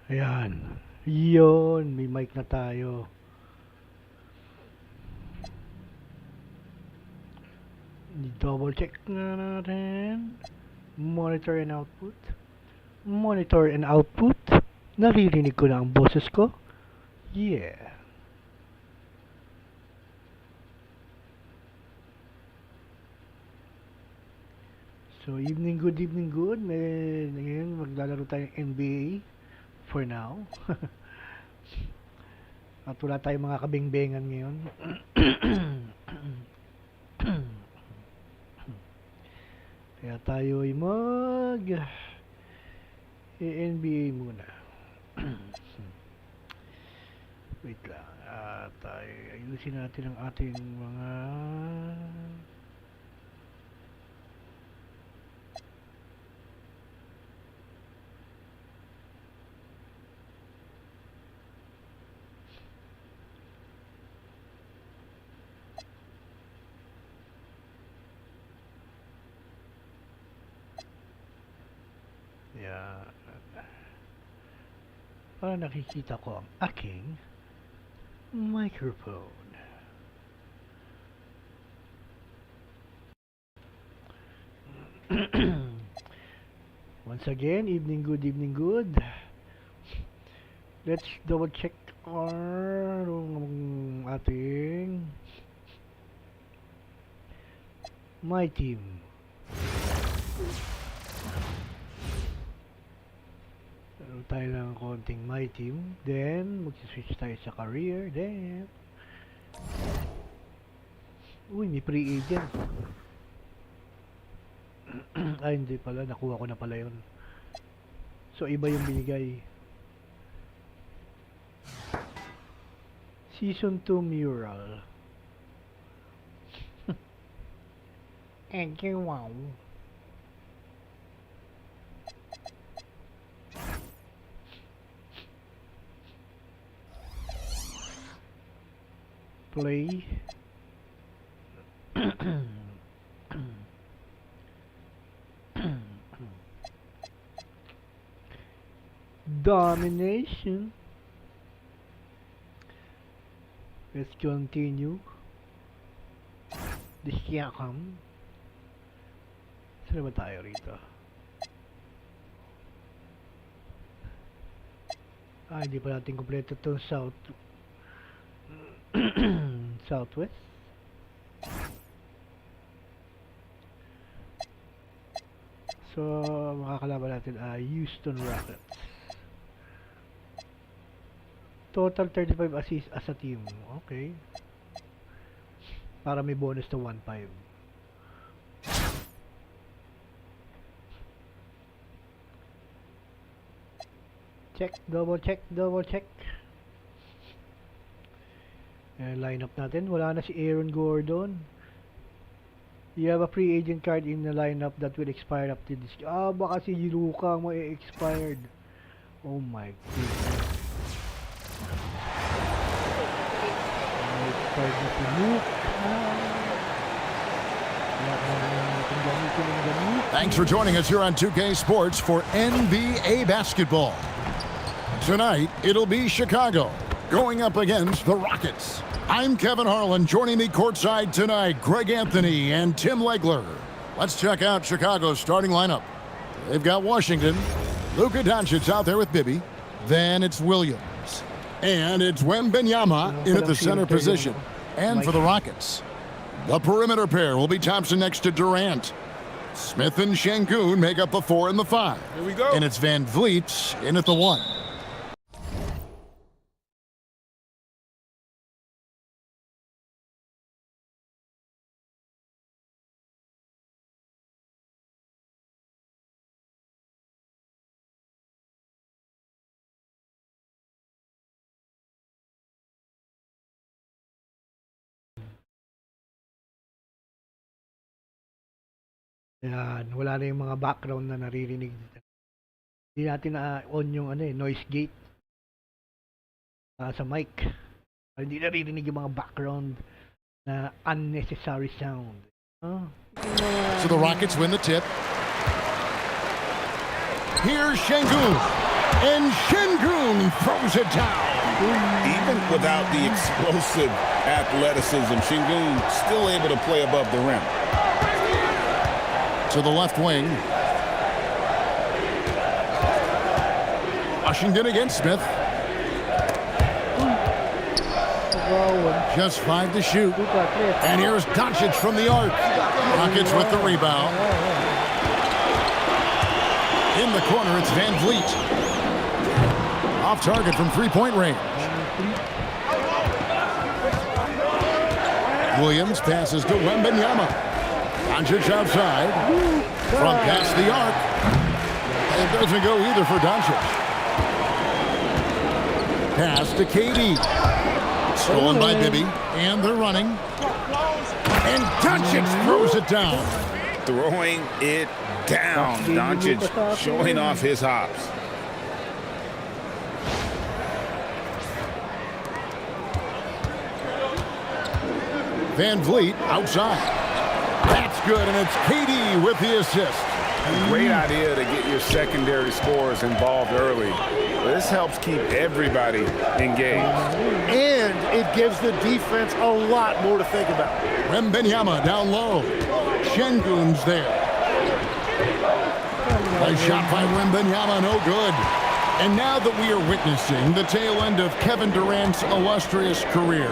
Ayan. Yun, may mic na tayo. Double check na natin. Monitor and output. Monitor and output. Naririnig ko na ang boses ko. Yeah. So, good evening, good. Ngayon, maglalaro tayo ng NBA for now. At wala tayong mga kabingbengan ngayon. Kaya tayo ay NBA muna. Wait lang. Tayo ayusin natin ang ating mga para nakikita ko ang aking microphone. Once again, evening good. Let's double check our ating my team. Laro tayo ng konting my team. Then, mag-switch tayo sa career. Then, uy, may free agent. Ay, hindi pala. Nakuha ko na pala yun. So, iba yung binigay. Season 2 mural. And wow. Play. Domination. Let's continue. This yakam. Saan ba tayo rito? Hindi pa natin kompleto itong Southwest. So, makakalaban natin Houston Rockets. Total 35 assists as a team. Okay. Para may bonus to 1.5. Double check. Lineup natin. Wala na si Aaron Gordon. You have a free agent card in the lineup that will expire after this. Baka si Luka mo expired. Oh my goodness. Expired na si Luka. Thanks for joining us here on 2K Sports for NBA basketball. Tonight, it'll be Chicago going up against the Rockets. I'm Kevin Harlan. Joining me courtside tonight, Greg Anthony and Tim Legler. Let's check out Chicago's starting lineup. They've got Washington. Luka Doncic out there with Bibby. Then it's Williams. And it's Wembanyama in at the center position. And for the Rockets, the perimeter pair will be Thompson next to Durant. Smith and Şengün make up the 4 and the 5. Here we go. And it's Van Vliet in at the 1. Yan, wala na yung mga background na naririnig. Hindi natin na-on yung noise gate sa mic. Hindi naririnig yung mga background na unnecessary sound. So the Rockets win the tip. Here's Şengün. And Şengün throws it down. Even without the explosive athleticism, Şengün still able to play above the rim. To the left wing. Washington against Smith. Just 5 to shoot. And here's Doncic from the arc. Rockets with the rebound. In the corner, it's Van Vliet. Off target from three-point range. Williams passes to Wembanyama. Doncic outside. From past the arc. It doesn't go either for Doncic. Pass to KD. Stolen by Bibby. And they're running. And Doncic throws it down. Throwing it down. Doncic showing off his hops. Van Vliet outside. That's good, and it's KD with the assist. Great idea to get your secondary scorers involved early. This helps keep everybody engaged. And it gives the defense a lot more to think about. Wembanyama down low. Şengün's there. A shot by Wembanyama, no good. And now that we are witnessing the tail end of Kevin Durant's illustrious career,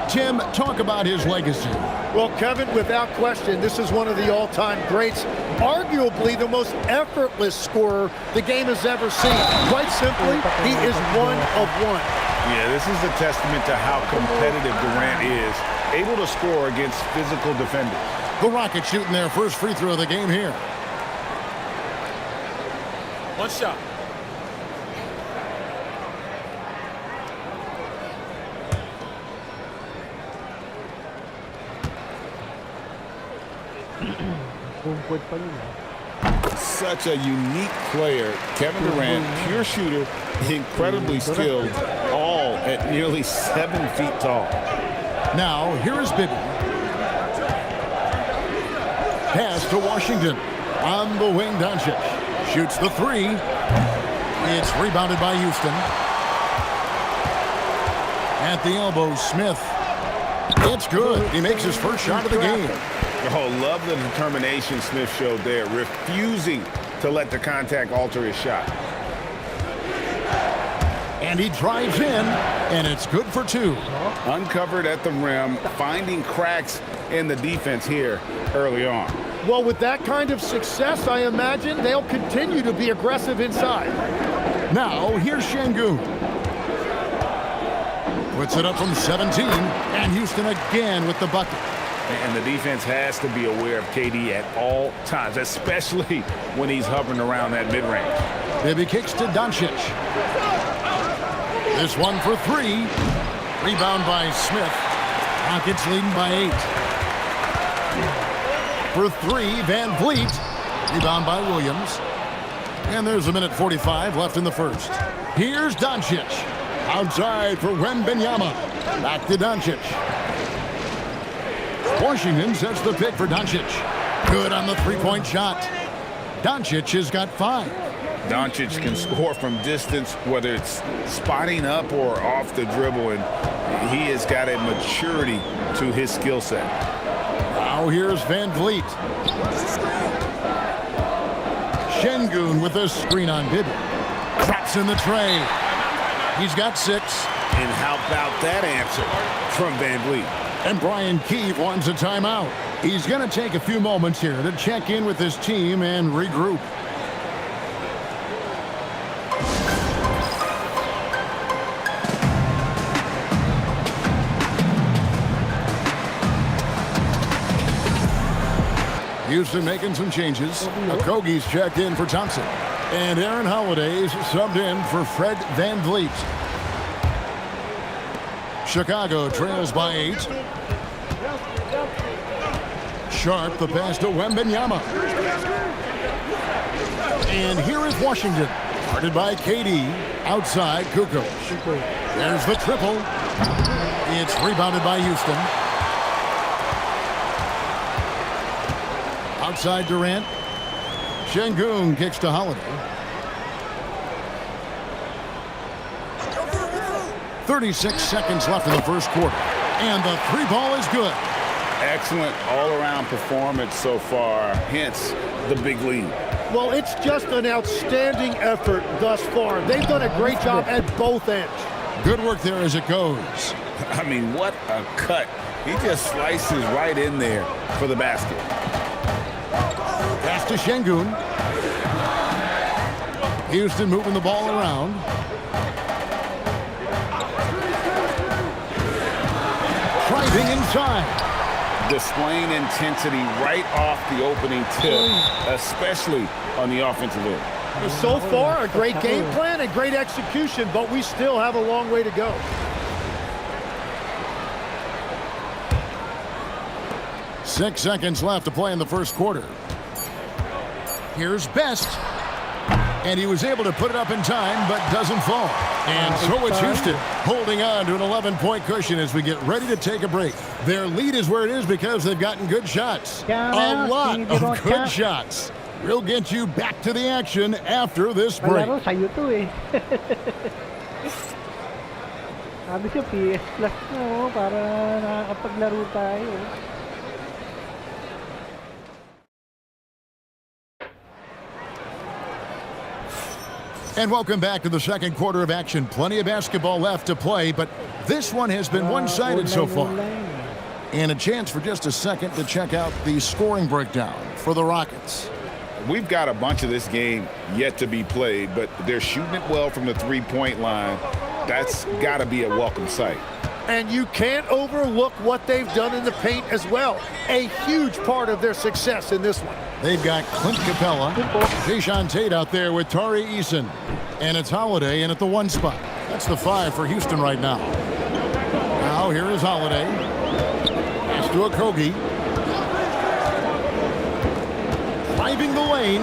Tim, talk about his legacy. Well, Kevin, without question, this is one of the all-time greats. Arguably the most effortless scorer the game has ever seen. Quite simply, he is one of one. Yeah, this is a testament to how competitive Durant is, able to score against physical defenders. The Rockets shooting their first free throw of the game here. One shot. Such a unique player. Kevin Durant, pure shooter, incredibly skilled, all at nearly 7 feet tall. Now, here is Bibby. Pass to Washington. On the wing, Doncic. Shoots the three. It's rebounded by Houston. At the elbow, Smith. It's good. He makes his first shot of the game. Oh, love the determination Smith showed there, refusing to let the contact alter his shot. And he drives in, and it's good for 2. Uncovered at the rim, finding cracks in the defense here early on. Well, with that kind of success, I imagine they'll continue to be aggressive inside. Now, here's Şengün. Puts it up from 17, and Houston again with the bucket. And the defense has to be aware of KD at all times, especially when he's hovering around that mid-range. Bibby kicks to Doncic. This one for 3. Rebound by Smith. Rockets leading by 8. For 3, Van Vliet. Rebound by Williams. And there's a minute 45 left in the first. Here's Doncic. Outside for Wembanyama. Back to Doncic. Washington sets the pick for Doncic. Good on the three-point shot. Doncic has got 5. Doncic can score from distance, whether it's spotting up or off the dribble, and he has got a maturity to his skill set. Now here's Van Vliet. Şengün with a screen on Bibby. Drops in the tray. He's got 6. And how about that answer from Van Vliet? And Brian Keefe wants a timeout. He's going to take a few moments here to check in with his team and regroup. Houston making some changes. Okogie's checked in for Thompson. And Aaron Holiday's subbed in for Fred Van Vliet. Chicago trails by 8. Sharp the pass to Wembanyama. And here is Washington. Guarded by KD. Outside, Kukoc. There's the triple. It's rebounded by Houston. Outside Durant. Şengün kicks to Holiday. 36 seconds left in the first quarter. And the three ball is good. Excellent all-around performance so far, hence the big lead. Well, it's just an outstanding effort thus far. They've done a great job at both ends. Good work there as it goes. I mean, what a cut. He just slices right in there for the basket. Pass to Şengün. Houston moving the ball around. Driving inside. Displaying intensity right off the opening tip, especially on the offensive end. So far, a great game plan and great execution, but we still have a long way to go. Six seconds left to play in the first quarter. Here's Best. And he was able to put it up in time, but doesn't fall. And so it's Houston holding on to an 11-point cushion as we get ready to take a break. Their lead is where it is because they've gotten good shots. A lot of good shots. We'll get you back to the action after this break. Palaro sa'yo to eh. Sabi siya PS Plus na oh, para nakakapaglaro tayo. And welcome back to the second quarter of action. Plenty of basketball left to play, but this one has been one-sided so far. And a chance for just a second to check out the scoring breakdown for the Rockets. We've got a bunch of this game yet to be played, but they're shooting it well from the three-point line. That's got to be a welcome sight. And you can't overlook what they've done in the paint as well. A huge part of their success in this one. They've got Clint Capella, Jae'Sean Tate out there with Tari Eason, and it's Holiday in at the one spot. That's the 5 for Houston right now. Now here is Holiday. Pass to Okogie. Driving the lane.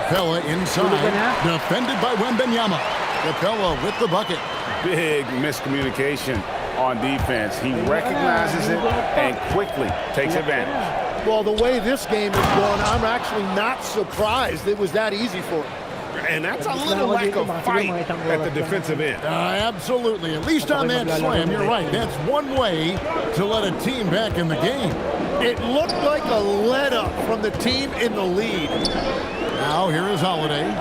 Capella inside, defended by Wembanyama. Capella with the bucket. Big miscommunication on defense. He recognizes it and quickly takes advantage. Well, the way this game is going, I'm actually not surprised it was that easy for him. And that's a little lack of fight at the defensive end. Absolutely. At least on that slam, you're right. That's one way to let a team back in the game. It looked like a let-up from the team in the lead. Now here is Holiday.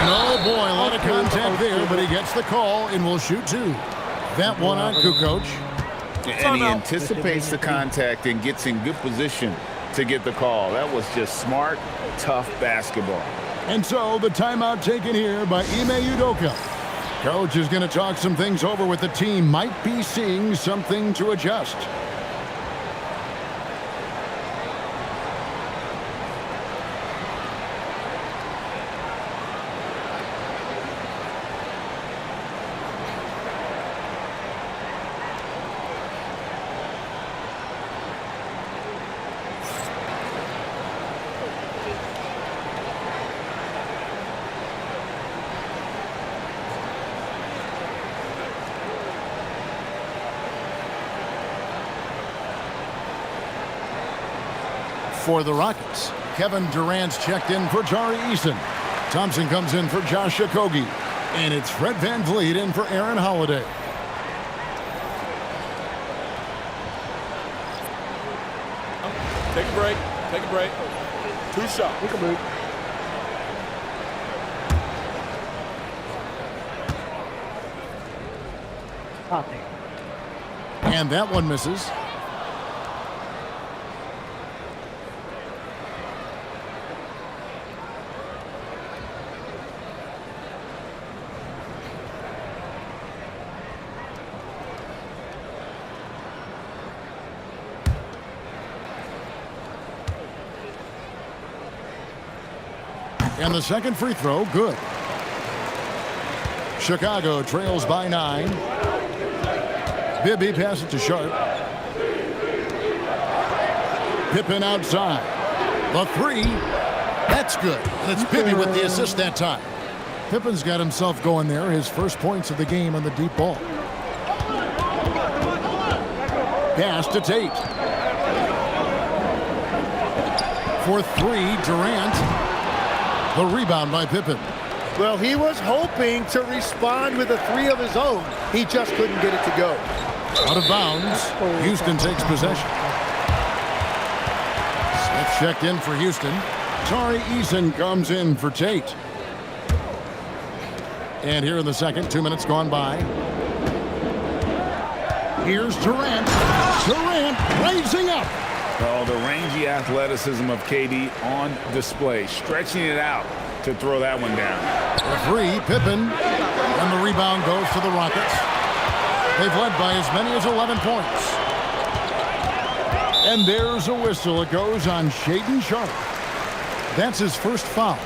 Oh boy, a lot of contact there, but he gets the call and will shoot two. That one on Kukoc. And he anticipates the contact and gets in good position to get the call. That was just smart, tough basketball. And so the timeout taken here by Ime Udoka. Coach is going to talk some things over with the team. Might be seeing something to adjust. For the Rockets, Kevin Durant's checked in for Tari Eason. Thompson comes in for Josh Okogie. And it's Fred VanVleet in for Aaron Holiday. Take a break. Take a break. 2 shots. Take a break. And that one misses. And the second free throw, good. Chicago trails by 9. Bibby passes it to Sharp. Pippen outside. The 3. That's good. And it's Bibby with the assist that time. Pippen's got himself going there. His first points of the game on the deep ball. Pass to Tate. For 3, Durant. The rebound by Pippen. Well, he was hoping to respond with a three of his own. He just couldn't get it to go. Out of bounds. Houston takes possession. Smith checked in for Houston. Tari Eason comes in for Tate. And here in the second, 2 minutes gone by. Here's Durant. Durant raising up. Oh, the rangy athleticism of KD on display, stretching it out to throw that one down. For three, Pippen. And the rebound goes to the Rockets. They've led by as many as 11 points. And there's a whistle. It goes on Shaedon Sharpe. That's his first foul.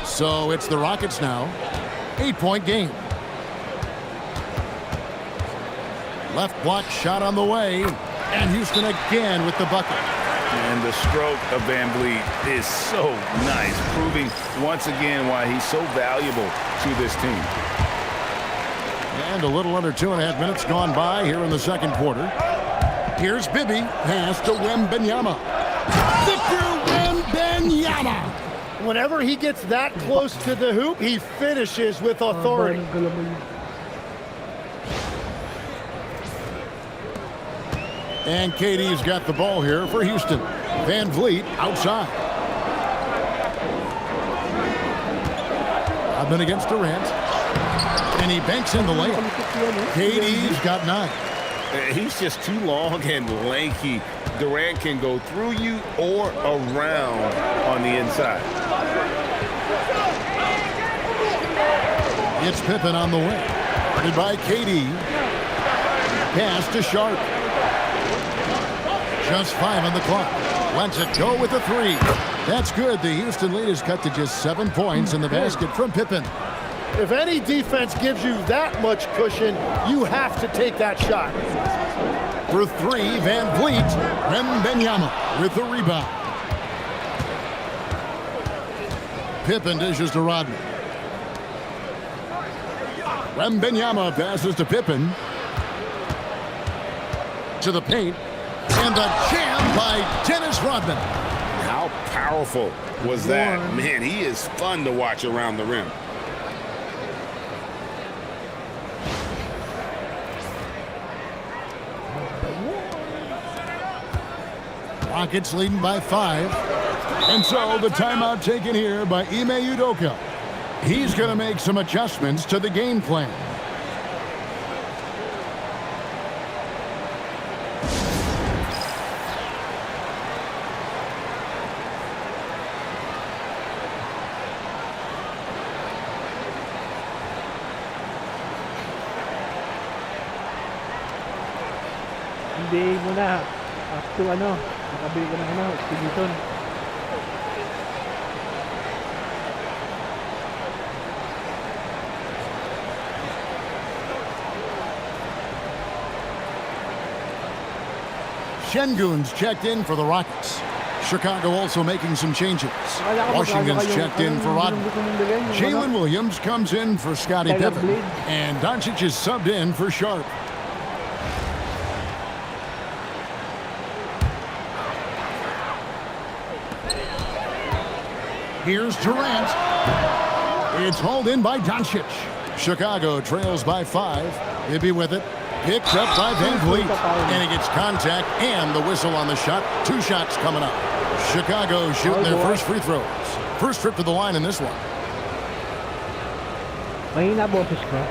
So it's the Rockets now. 8-point game. Left block shot on the way. And Houston again with the bucket. And the stroke of Van Vliet is so nice, proving once again why he's so valuable to this team. And a little under 2.5 minutes gone by here in the second quarter. Here's Bibby. Pass to Wembanyama. Victor Wembanyama. Whenever he gets that close to the hoop, he finishes with authority. And KD's got the ball here for Houston. Van Vliet outside. Rodman against Durant. And he banks in the layup. KD's got 9. He's just too long and lanky. Durant can go through you or around on the inside. It's Pippen on the way. Guarded by KD. Pass to Sharpe. Just 5 on the clock. Lets it go with a 3. That's good. The Houston lead is cut to just 7 points in the basket from Pippen. If any defense gives you that much cushion, you have to take that shot. For 3, Van Vliet. Wembanyama with the rebound. Pippen dishes to Rodman. Wembanyama passes to Pippen. To the paint. And the jam by Dennis Rodman. How powerful was that? Man, he is fun to watch around the rim. Rockets leading by 5. And so the timeout taken here by Ime Udoka. He's going to make some adjustments to the game plan. Hindi mo na. Up to nakabili ka ng Expedition. Şengün's checked in for the Rockets. Chicago also making some changes. Washington's checked in for Rodman. Jalen Williams comes in for Scottie Pippen. And Doncic is subbed in for Sharpe. Here's Durant. It's hauled in by Doncic. Chicago trails by 5. Bibby with it. Picked up by Van Vliet. And he gets contact and the whistle on the shot. 2 shots coming up. Chicago shooting their first free throws. First trip to the line in this one. Mahina boses ko.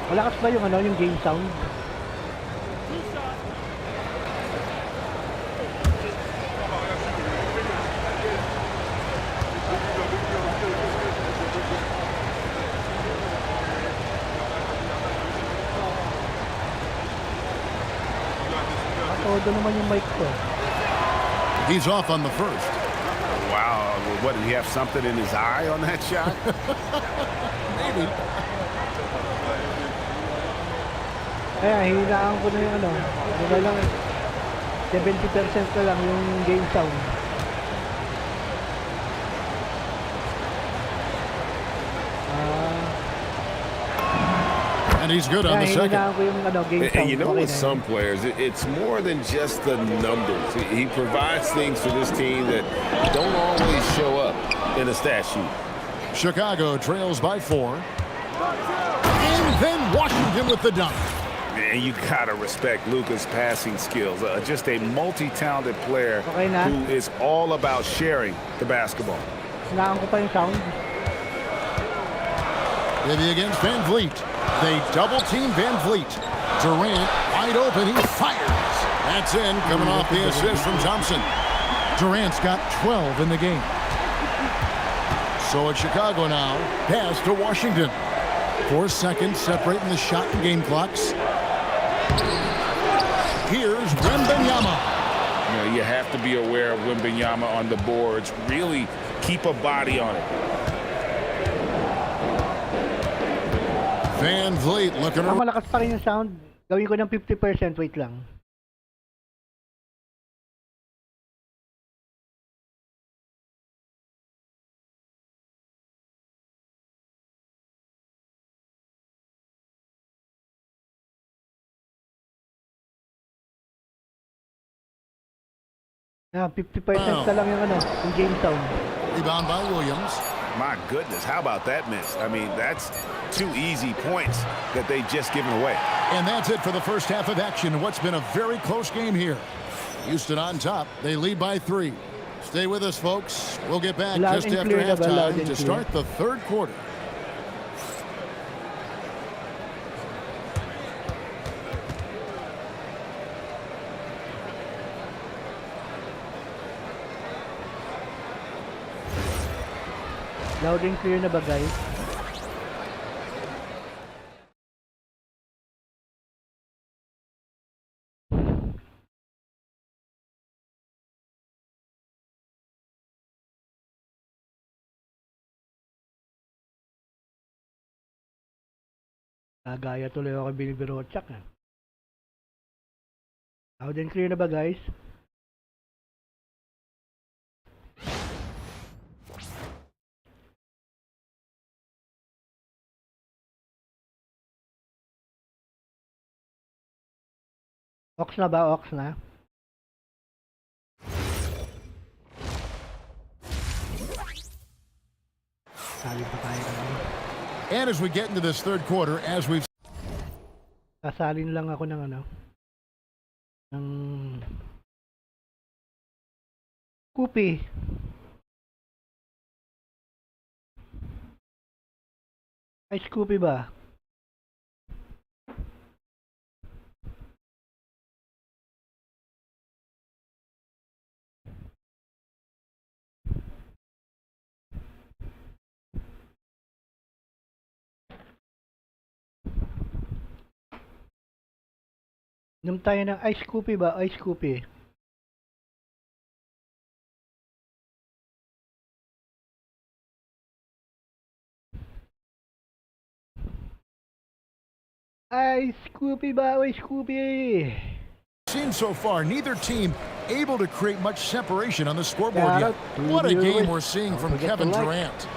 Malakas ba yung game sound? Todo naman yung mic ko. He's off on the first. Wow, what, did he have something in his eye on that shot? Maybe. Kaya hinaan ko na yung diba lang 70% na lang yung game sound. And he's good on the second. Hinahinaan ko yung game sound. And you know, Okay with na some yun. players, it's more than just the numbers. He provides things for this team that don't always show up in a stat sheet. Chicago trails by 4. And then Washington with the dunk. And you gotta respect Luka's passing skills. Just a multi-talented player Okay na. who is all about sharing the basketball. Hinaan ko pa yung sound. Maybe against Van Vliet. They double team Van Vliet. Durant wide open. He fires. That's in, coming off the assist from Thompson. Durant's got 12 in the game. So it's Chicago now. Pass to Washington. 4 seconds separating the shot and game clocks. Here's Wembanyama. You know, you have to be aware of Wembanyama on the boards. Really keep a body on it. Van Vliet looking around. Malakas pa rin yung sound. Gawin ko ng 50%. Wait lang. Ah, 50% na lang yung yung game sound. Rebound by Williams. My goodness, how about that miss? I mean, that's 2 easy points that they just given away. And that's it for the first half of action. What's been a very close game here. Houston on top. They lead by 3. Stay with us, folks. We'll get back Loud just and after clear na ba? Loud halftime and to clear. start the third quarter. Loud and clear na ba, guys? Gaya tuloy ako binibirotsak. Loud and clear na ba, guys? Ox na ba? Ox na? Sabi pa tayo kanina. And as we get into this third quarter, as we've Kasalin lang ako ng ng Kupi. Ay, Scoopy ba? Inom tayo ng Ice Coffee ba? Ice Coffee. Ice Coffee ba? Ice Coffee. seen so far, neither team able to create much separation on the scoreboard Yeah, yet. What a game we're seeing from Kevin Durant.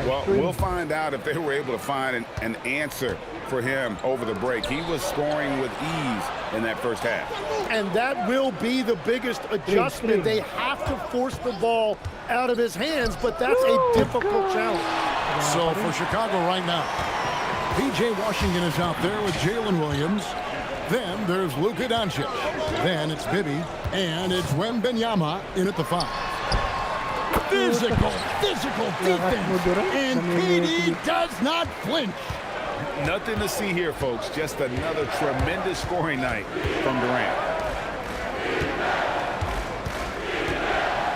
Well, we'll find out if they were able to find an answer for him over the break. He was scoring with ease in that first half. And that will be the biggest adjustment. They have to force the ball out of his hands, but that's a difficult challenge. So for Chicago right now, P.J. Washington is out there with Jalen Williams. Then there's Luka Doncic. Then it's Bibby, and it's Wembanyama in at the 5. Physical defense, and KD does not flinch. Nothing to see here, folks. Just another tremendous scoring night from Durant.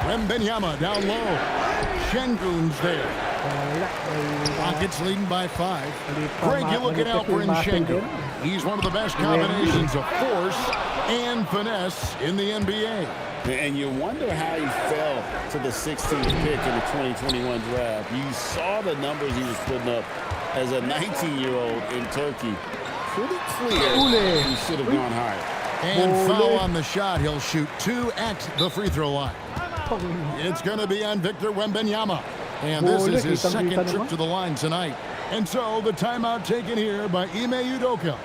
Wembanyama down low. Şengün's there. Rockets leading by 5. Greg, you're looking out for Şengün. He's one of the best combinations of force and finesse in the NBA. And you wonder how he fell to the 16th pick in the 2021 draft. You saw the numbers he was putting up as a 19-year-old in Turkey. Pretty clear he should have gone higher. And foul on the shot. He'll shoot 2 at the free throw line. It's going to be on Victor Wembanyama. And this is his second trip to the line tonight. And so the timeout taken here by Ime Udoka.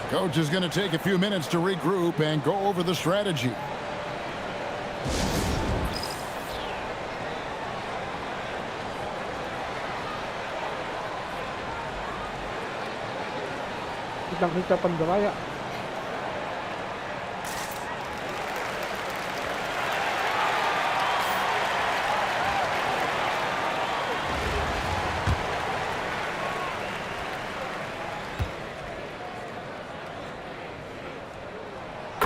Coach is going to take a few minutes to regroup and go over the strategy. Kitang-kita Pandaraya.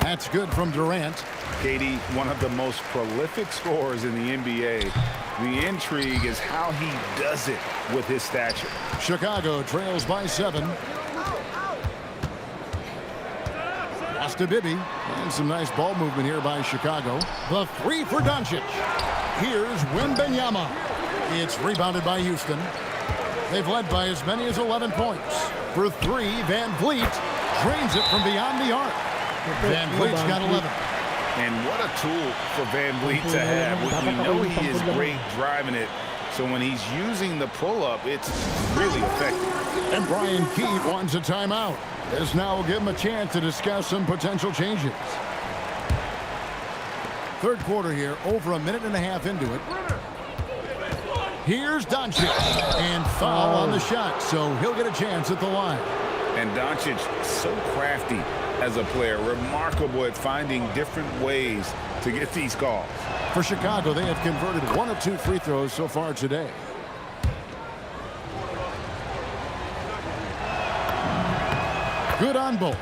That's good from Durant. Katie, one of the most prolific scorers in the NBA. The intrigue is how he does it with his stature. Chicago trails by 7. Pass to Bibby. And some nice ball movement here by Chicago. The 3 for Doncic. Here's Wembanyama. It's rebounded by Houston. They've led by as many as 11 points. For 3, Van Vliet drains it from beyond the arc. Van Vliet's got 11. And what a tool for Van Vliet to have. We know he is great driving it, so when he's using the pull-up, it's really effective. And Brian Keefe wants a timeout. This now will give him a chance to discuss some potential changes. Third quarter here, over a minute and a half into it. Here's Doncic. And foul on the shot, so he'll get a chance at the line. And Doncic, so crafty as a player, remarkable at finding different ways to get these calls. For Chicago, they have converted 1 of 2 free throws so far today. Good on both.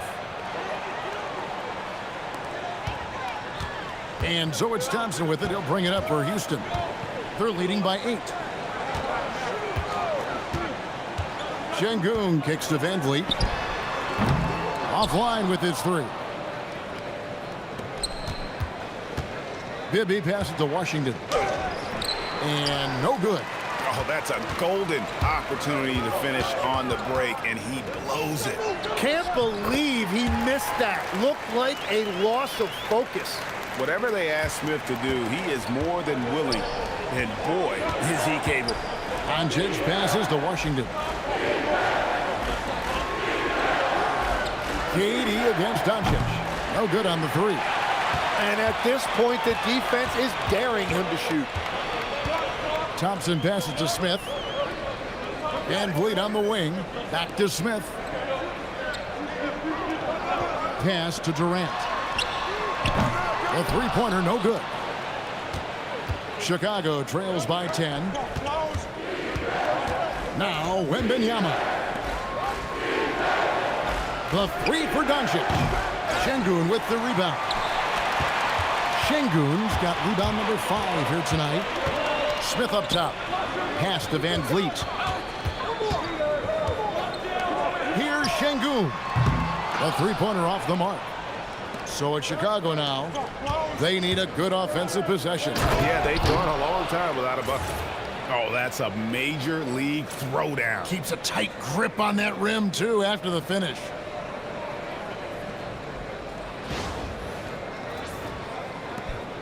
And so it's Thompson with it. He'll bring it up for Houston. They're leading by 8. Şengün kicks to Van Vliet. Offline with his 3. Bibby passes to Washington. And no good. Oh, that's a golden opportunity to finish on the break, and he blows it. Can't believe he missed that. Looked like a loss of focus. Whatever they ask Smith to do, he is more than willing. And boy, is he capable. Doncic passes to Washington. Katie against Doncic. No good on the 3. And at this point, the defense is daring him to shoot. Thompson passes to Smith. Van Vliet on the wing. Back to Smith. Pass to Durant. The 3-pointer, no good. Chicago trails by 10. Now Wembanyama. The 3 for Doncic. Şengün with the rebound. Şengün's got rebound number 5 here tonight. Smith up top. Pass to Van Vliet. Here's Şengün. The 3-pointer off the mark. So it's Chicago now. They need a good offensive possession. Yeah, they've gone a long time without a bucket. Oh, that's a major league throwdown. Keeps a tight grip on that rim, too, after the finish.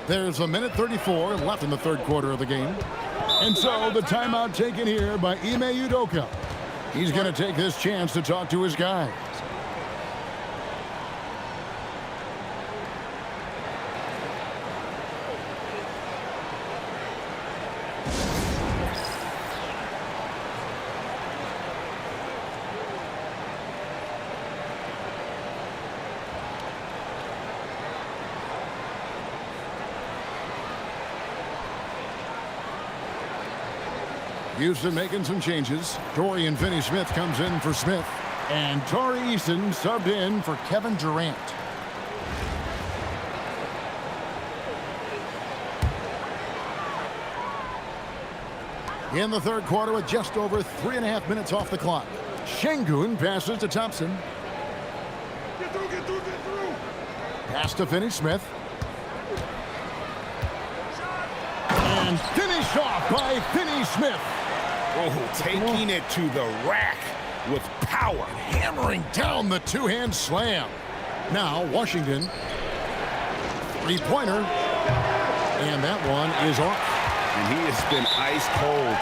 There's a minute 34 left in the third quarter of the game. And so the timeout taken here by Ime Udoka. He's going to take this chance to talk to his guys. Houston making some changes. Dorian Finney-Smith comes in for Smith. And Tari Eason subbed in for Kevin Durant. In the third quarter with just over 3.5 minutes off the clock. Şengün passes to Thompson. Get through, get through, get through. Pass to Finney-Smith. And finished off by Finney-Smith. Oh, taking it to the rack with power. Hammering down the two-hand slam. Now Washington. Three-pointer. And that one is off. And he has been ice cold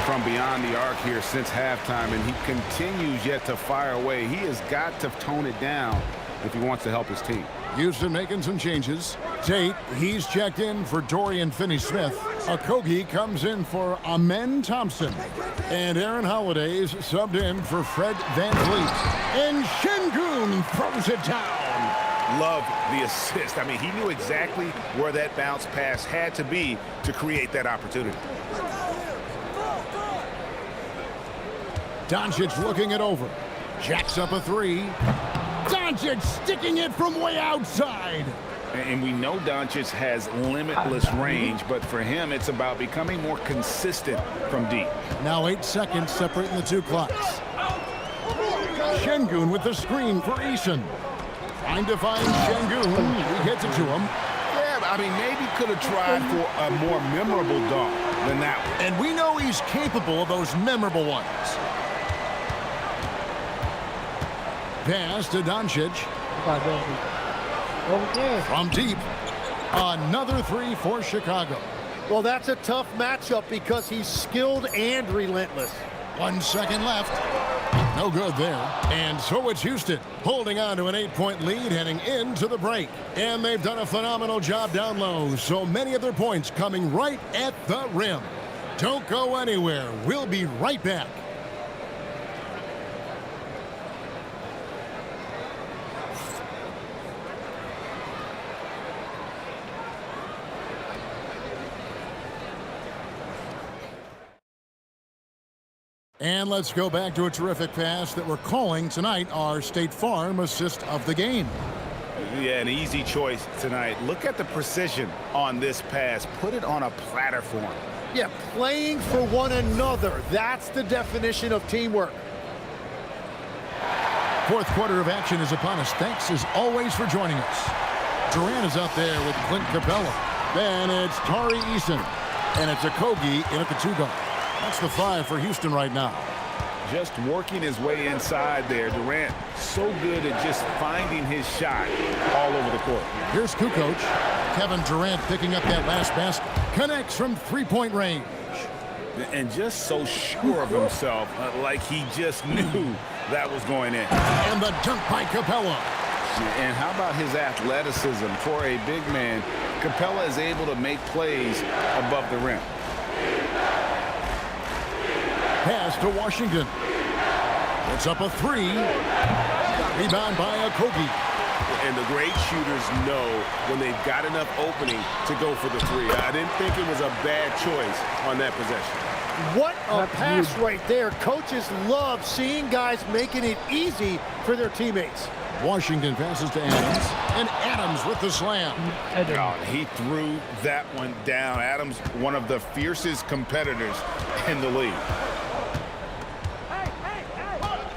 from beyond the arc here since halftime, and he continues yet to fire away. He has got to tone it down if he wants to help his team. Houston making some changes. Tate, he's checked in for Dorian Finney-Smith. Okogie comes in for Amen Thompson. And Aaron Holiday's subbed in for Fred VanVleet. And Şengün throws it down. Love the assist. I mean, he knew exactly where that bounce pass had to be to create that opportunity. Doncic looking it over. Jacks up a three. Doncic sticking it from way outside. And we know Doncic has limitless range, but for him, it's about becoming more consistent from deep. Now 8 seconds separating the two clocks. Şengün with the screen for Eason. Trying to find Şengün. He gets it to him. Yeah, I mean, maybe could have tried for a more memorable dunk than that one. And we know he's capable of those memorable ones. Pass to Doncic. Okay. From deep. Another three for Chicago. Well, that's a tough matchup because he's skilled and relentless. 1 second left. No good there. And so it's Houston holding on to an 8-point lead heading into the break. And they've done a phenomenal job down low. So many of their points coming right at the rim. Don't go anywhere. We'll be right back. And let's go back to a terrific pass that we're calling tonight our State Farm assist of the game. Yeah, an easy choice tonight. Look at the precision on this pass. Put it on a platter for him. Yeah, playing for one another. That's the definition of teamwork. Fourth quarter of action is upon us. Thanks as always for joining us. Durant is out there with Clint Capella. Then it's Tari Eason. And it's Okogie in at the 2 guard. That's the 5 for Houston right now. Just working his way inside there. Durant so good at just finding his shot all over the court. Here's Kukoc. Kevin Durant picking up that last basket. Connects from 3-point range. And just so sure of himself, like he just knew that was going in. And the dunk by Capella. And how about his athleticism for a big man? Capella is able to make plays above the rim. Pass to Washington. It's up a 3. Rebound by Okogie. And the great shooters know when they've got enough opening to go for the 3. I didn't think it was a bad choice on that possession. What a pass right there. Coaches love seeing guys making it easy for their teammates. Washington passes to Adams. And Adams with the slam. Oh, he threw that one down. Adams, one of the fiercest competitors in the league.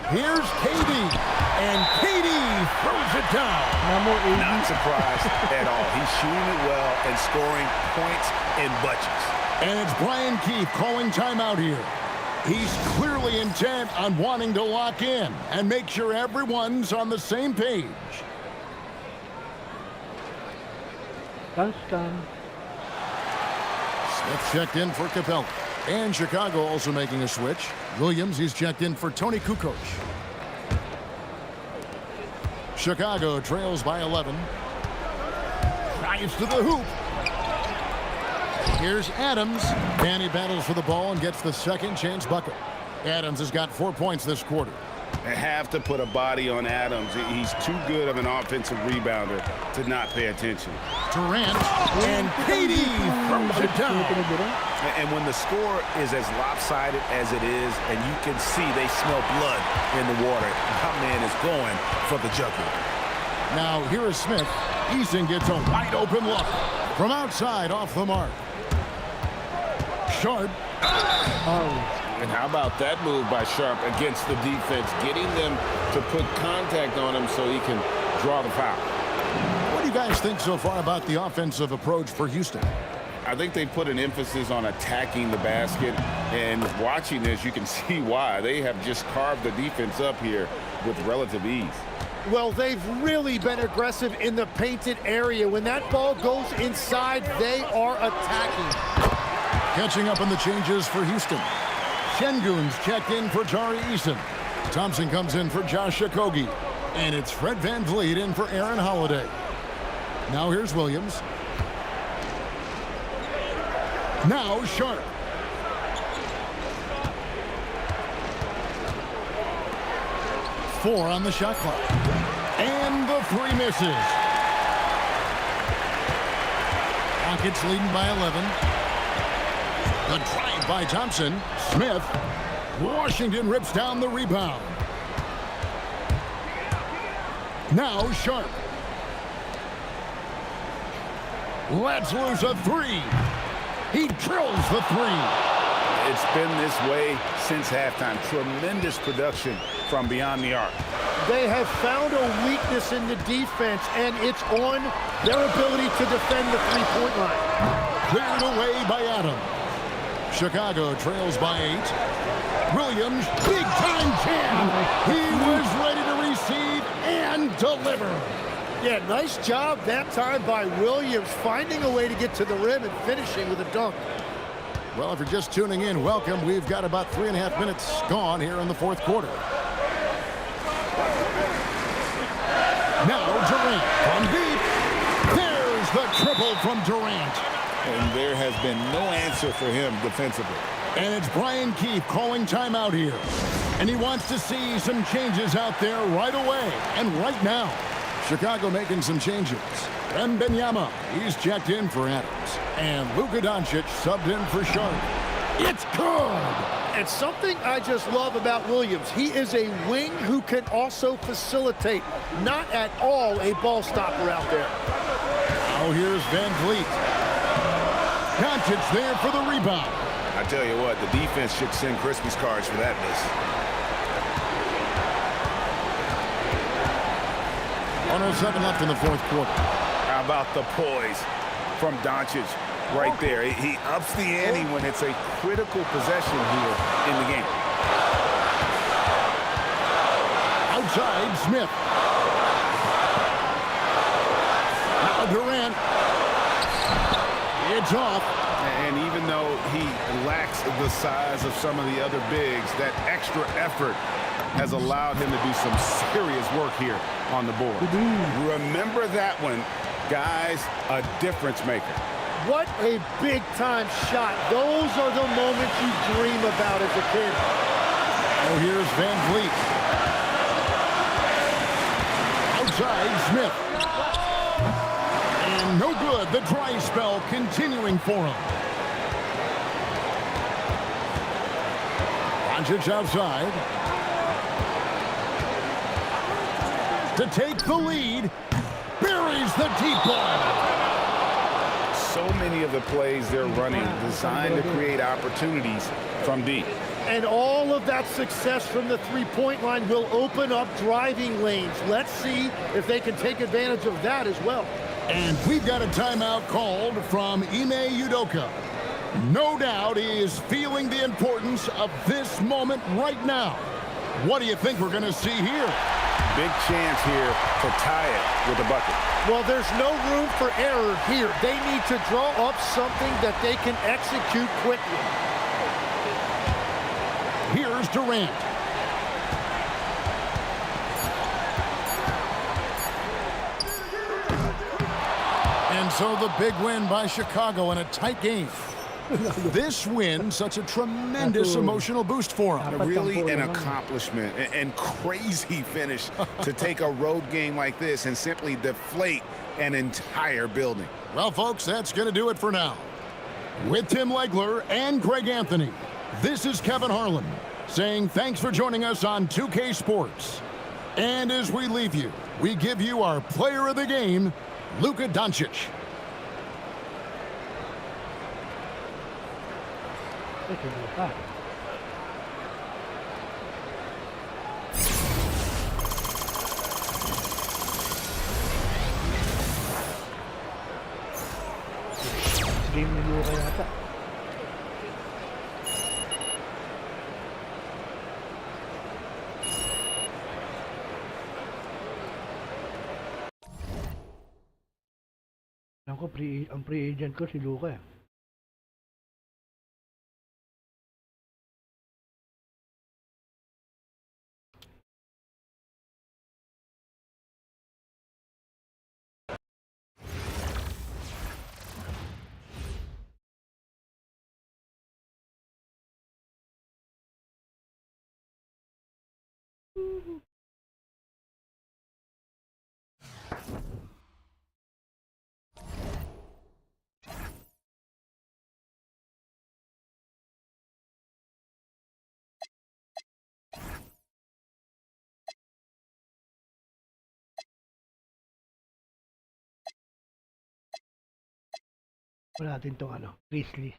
Here's KD, and KD throws it down. Not surprised at all. He's shooting it well and scoring points in bunches. And it's Brian Keefe calling timeout here. He's clearly intent on wanting to lock in and make sure everyone's on the same page. Dunstan. Smith checked in for Capella. And Chicago also making a switch. Williams, he's checked in for Tony Kukoc. Chicago trails by 11. Drives to the hoop. Here's Adams. And he battles for the ball and gets the second chance bucket. Adams has got 4 points this quarter. They have to put a body on Adams. He's too good of an offensive rebounder to not pay attention. Durant and KD throws it down. And when the score is as lopsided as it is, and you can see they smell blood in the water, my man is going for the jugular. Now here is Smith. Eason gets a wide open look from outside off the mark. Sharp. And how about that move by Sharp against the defense, getting them to put contact on him so he can draw the foul. What do you guys think so far about the offensive approach for Houston? I think they put an emphasis on attacking the basket, and watching this, you can see why. They have just carved the defense up here with relative ease. Well, they've really been aggressive in the painted area. When that ball goes inside, they are attacking. Catching up on the changes for Houston. Şengün's checked in for Tari Eason. Thompson comes in for Josh Okogie. And it's Fred VanVleet in for Aaron Holiday. Now here's Williams. Now Sharp. Four on the shot clock. And the three misses. Rockets leading by 11. The drive by Thompson. Smith. Washington rips down the rebound. Now Sharp. Lets loose a three. He drills the three. It's been this way since halftime. Tremendous production from beyond the arc. They have found a weakness in the defense, and it's on their ability to defend the three-point line. Cleared away by Adam. Chicago trails by 8. Williams, big-time jam. He was ready to receive and deliver. Yeah, nice job that time by Williams, finding a way to get to the rim and finishing with a dunk. Well, if you're just tuning in, welcome. We've got about 3.5 minutes gone here in the fourth quarter. Now Durant from deep. There's the triple from Durant. And there has been no answer for him defensively. And it's Brian Keefe calling timeout here. And he wants to see some changes out there right away and right now. Chicago making some changes. Wembanyama, he's checked in for Adams. And Luka Doncic subbed in for Sharp. It's good! And something I just love about Williams, he is a wing who can also facilitate. Not at all a ball stopper out there. Now here's VanVleet. Doncic there for the rebound. I tell you what, the defense should send Christmas cards for that miss. 107 left in the fourth quarter. How about the poise from Doncic right there? He ups the ante when it's a critical possession here in the game. Outside, Smith. Now Durant. It's off. And even though he lacks the size of some of the other bigs, that extra effort has allowed him to do some serious work here on the board. Remember that one, guys, a difference maker. What a big-time shot. Those are the moments you dream about as a kid. Oh, here's VanVleet. Outside, Smith. And no good. The dry spell continuing for him. Doncic outside. To take the lead. Buries the deep ball. So many of the plays they're running designed to create opportunities from deep. And all of that success from the three-point line will open up driving lanes. Let's see if they can take advantage of that as well. And we've got a timeout called from Ime Udoka. No doubt he is feeling the importance of this moment right now. What do you think we're going to see here? Big chance here to tie it with a bucket. Well, there's no room for error here. They need to draw up something that they can execute quickly. Here's Durant. And so the big win by Chicago in a tight game. This win, such a tremendous emotional boost for them. Really an accomplishment and crazy finish to take a road game like this and simply deflate an entire building. Well, folks, that's going to do it for now. With Tim Legler and Greg Anthony, this is Kevin Harlan saying thanks for joining us on 2K Sports. And as we leave you, we give you our player of the game, Luka Doncic. Game ni Luka yata. Alam ko, ang free agent ko si Luka eh. Wala natin tong ano, Grizzly.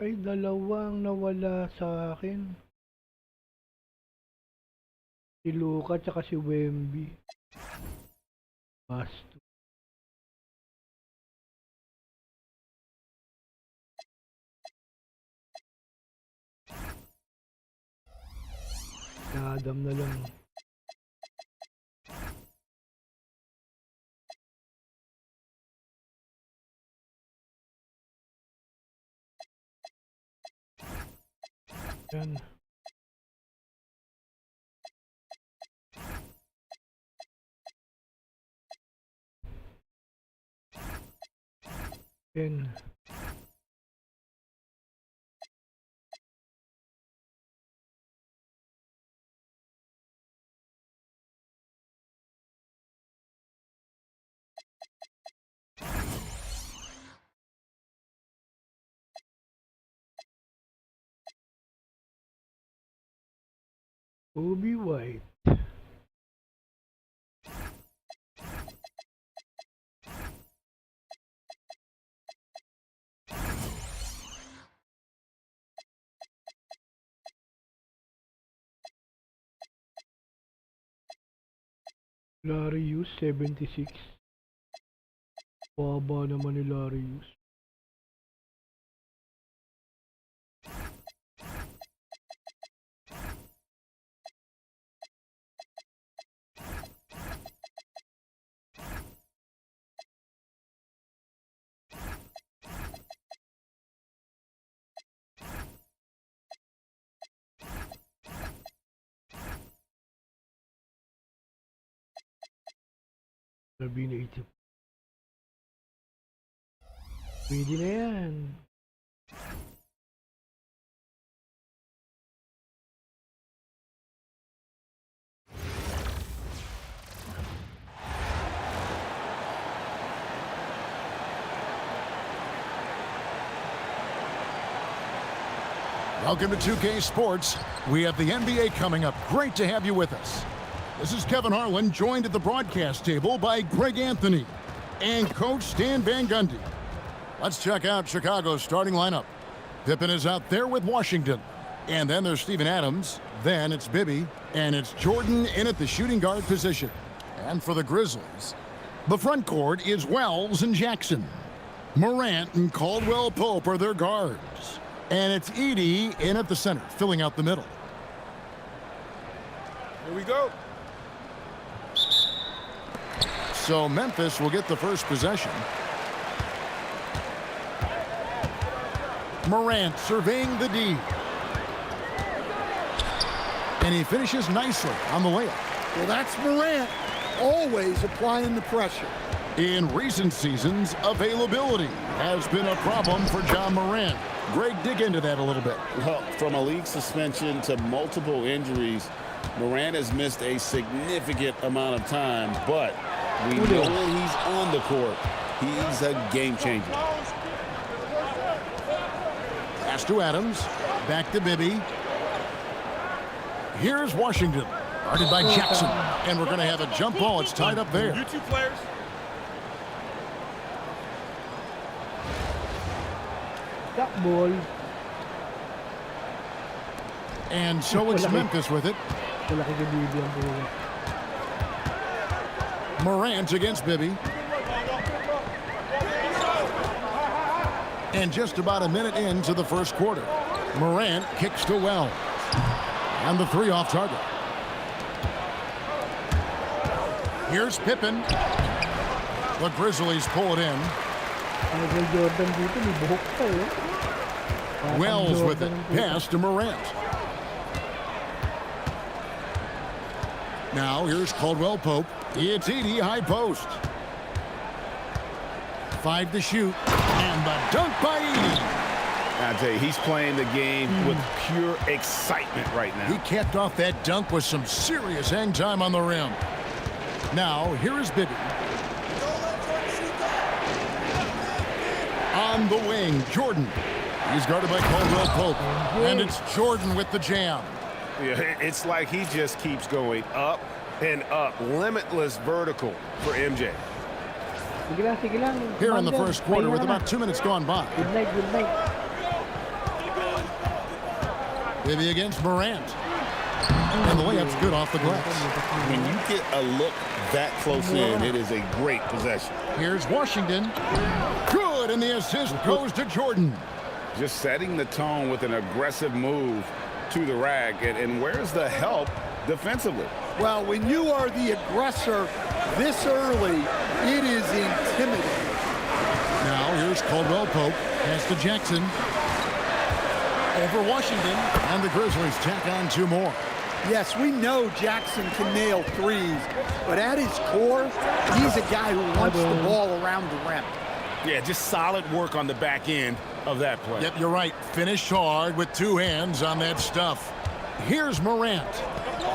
Ay, dalawang nawala sa akin. Si Luka tsaka si Wemby. Basto. Adam na lang. Yan. Yan. Obi White. Larius 76. Baba naman ni Larius. Sabi na ito. Pwede na yan. Welcome to 2K Sports. We have the NBA coming up. Great to have you with us. This is Kevin Harlan, joined at the broadcast table by Greg Anthony and Coach Stan Van Gundy. Let's check out Chicago's starting lineup. Pippen is out there with Washington. And then there's Steven Adams. Then it's Bibby. And it's Jordan in at the shooting guard position. And for the Grizzlies, the front court is Wells and Jackson. Morant and Caldwell Pope are their guards. And it's Edey in at the center, filling out the middle. Here we go. So Memphis will get the first possession. Morant surveying the D. And he finishes nicely on the layup. Well, that's Morant, always applying the pressure. In recent seasons, availability has been a problem for John Morant. Greg, dig into that a little bit. Well, from a league suspension to multiple injuries, Morant has missed a significant amount of time, but we know when he's on the court, he's a game changer. Pass to Adams, back to Bibby. Here's Washington, guarded by Jackson, and we're going to have a jump ball. It's tied up there. You two players. That ball. And so it's Memphis with it. Malaki ka Bibby ang buwan. Morant against Bibby. And just about a minute into the first quarter, Morant kicks to Wells. And the three off target. Here's Pippen. The Grizzlies pull it in. Michael Jordan dito, may buhok pa eh. Parang Wells with it. Jordan ang buhok. Pass to Morant. Now here's Caldwell Pope. It's Edey high post. 5 to shoot. And the dunk by Edey. I tell you, he's playing the game with pure excitement right now. He capped off that dunk with some serious hang time on the rim. Now, here is Bibby. On the wing, Jordan. He's guarded by Caldwell Pope. And it's Jordan with the jam. Yeah, it's like he just keeps going up and up. Limitless vertical for MJ. Sige lang. Here in the Commander, first quarter pahinga with ka na. about 2 minutes gone by. Good night, good night. Bibby against Morant. And the layup's good off the glass. When you get a look that close in, it is a great possession. Here's Washington. Good, and the assist goes to Jordan. Just setting the tone with an aggressive move to the rack. And where's the help defensively? Well, when you are the aggressor this early, it is intimidating. Now here's Caldwell Pope. Pass to Jackson. Over Washington. And the Grizzlies tack on 2 more. Yes, we know Jackson can nail threes, but at his core, he's a guy who wants the ball around the rim. Yeah, just solid work on the back end of that play. Yep, you're right. Finished hard with 2 hands on that stuff. Here's Morant.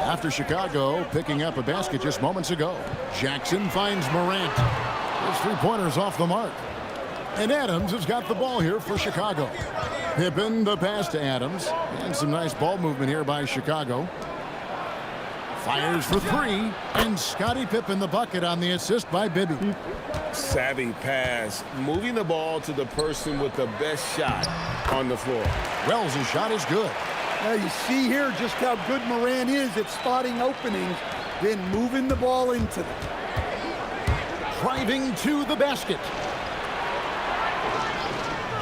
After Chicago picking up a basket just moments ago, Jackson finds Morant. His 3-pointer's off the mark. And Adams has got the ball here for Chicago. Pippen, the pass to Adams. And some nice ball movement here by Chicago. Fires for 3. And Scottie Pippen the bucket on the assist by Bibby. Savvy pass, moving the ball to the person with the best shot on the floor. Wells' shot is good. Now you see here just how good Morant is at spotting openings, then moving the ball into them. Driving to the basket.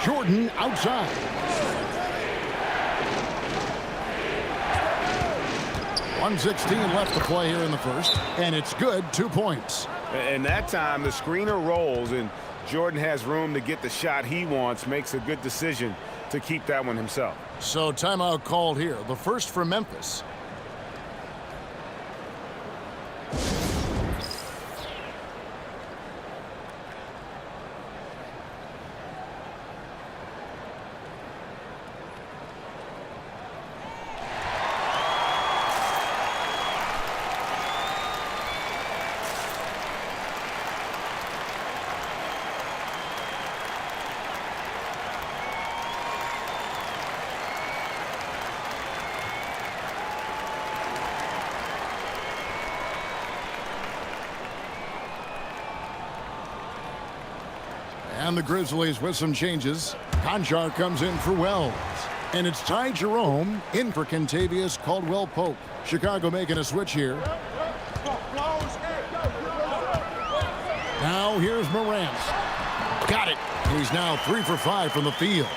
Jordan outside. .116 left to play here in the first, and it's good. 2 points. And that time, the screener rolls, and Jordan has room to get the shot he wants, makes a good decision to keep that one himself. So timeout called here. The first for Memphis. And the Grizzlies with some changes. Conjar comes in for Wells. And it's Ty Jerome in for Kentavious Caldwell Pope. Chicago making a switch here. Now here's Morant. Got it. He's now 3 for 5 from the field.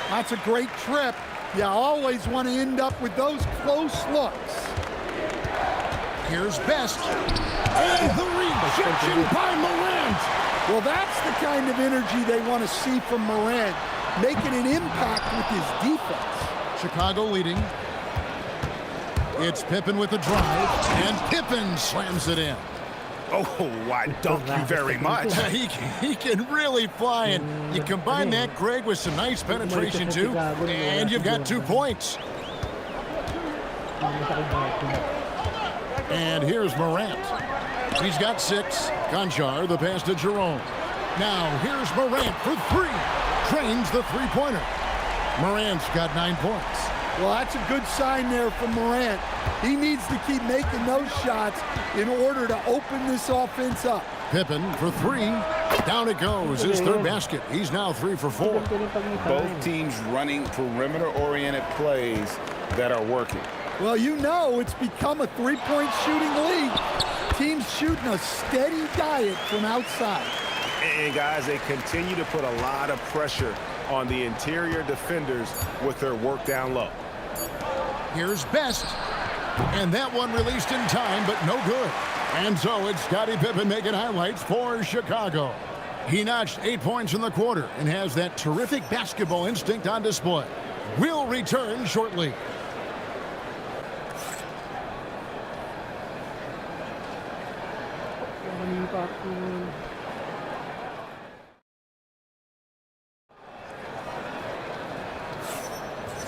That's a great trip. You always want to end up with those close looks. Here's Best. And the rejection by Morant. Well, that's the kind of energy they want to see from Morant, making an impact with his defense. Chicago leading. It's Pippen with the drive, and Pippen slams it in. Oh, why don't you very much? He can really fly, and you combine that, Greg, with some nice penetration too, and you've got 2 points. And here's Morant. He's got 6. Conchar, the pass to Jerome. Now here's Morant for 3. Trains the 3-pointer. Morant's got 9 points. Well, that's a good sign there from Morant. He needs to keep making those shots in order to open this offense up. Pippen for 3. Down it goes. His 3rd basket. He's now 3 for 4. Both teams running perimeter-oriented plays that are working. Well, you know it's become a 3-point shooting league. Teams shooting a steady diet from outside. And guys, they continue to put a lot of pressure on the interior defenders with their work down low. Here's Best. And that one released in time, but no good. And so it's Scottie Pippen making highlights for Chicago. He notched 8 points in the quarter and has that terrific basketball instinct on display. We'll return shortly.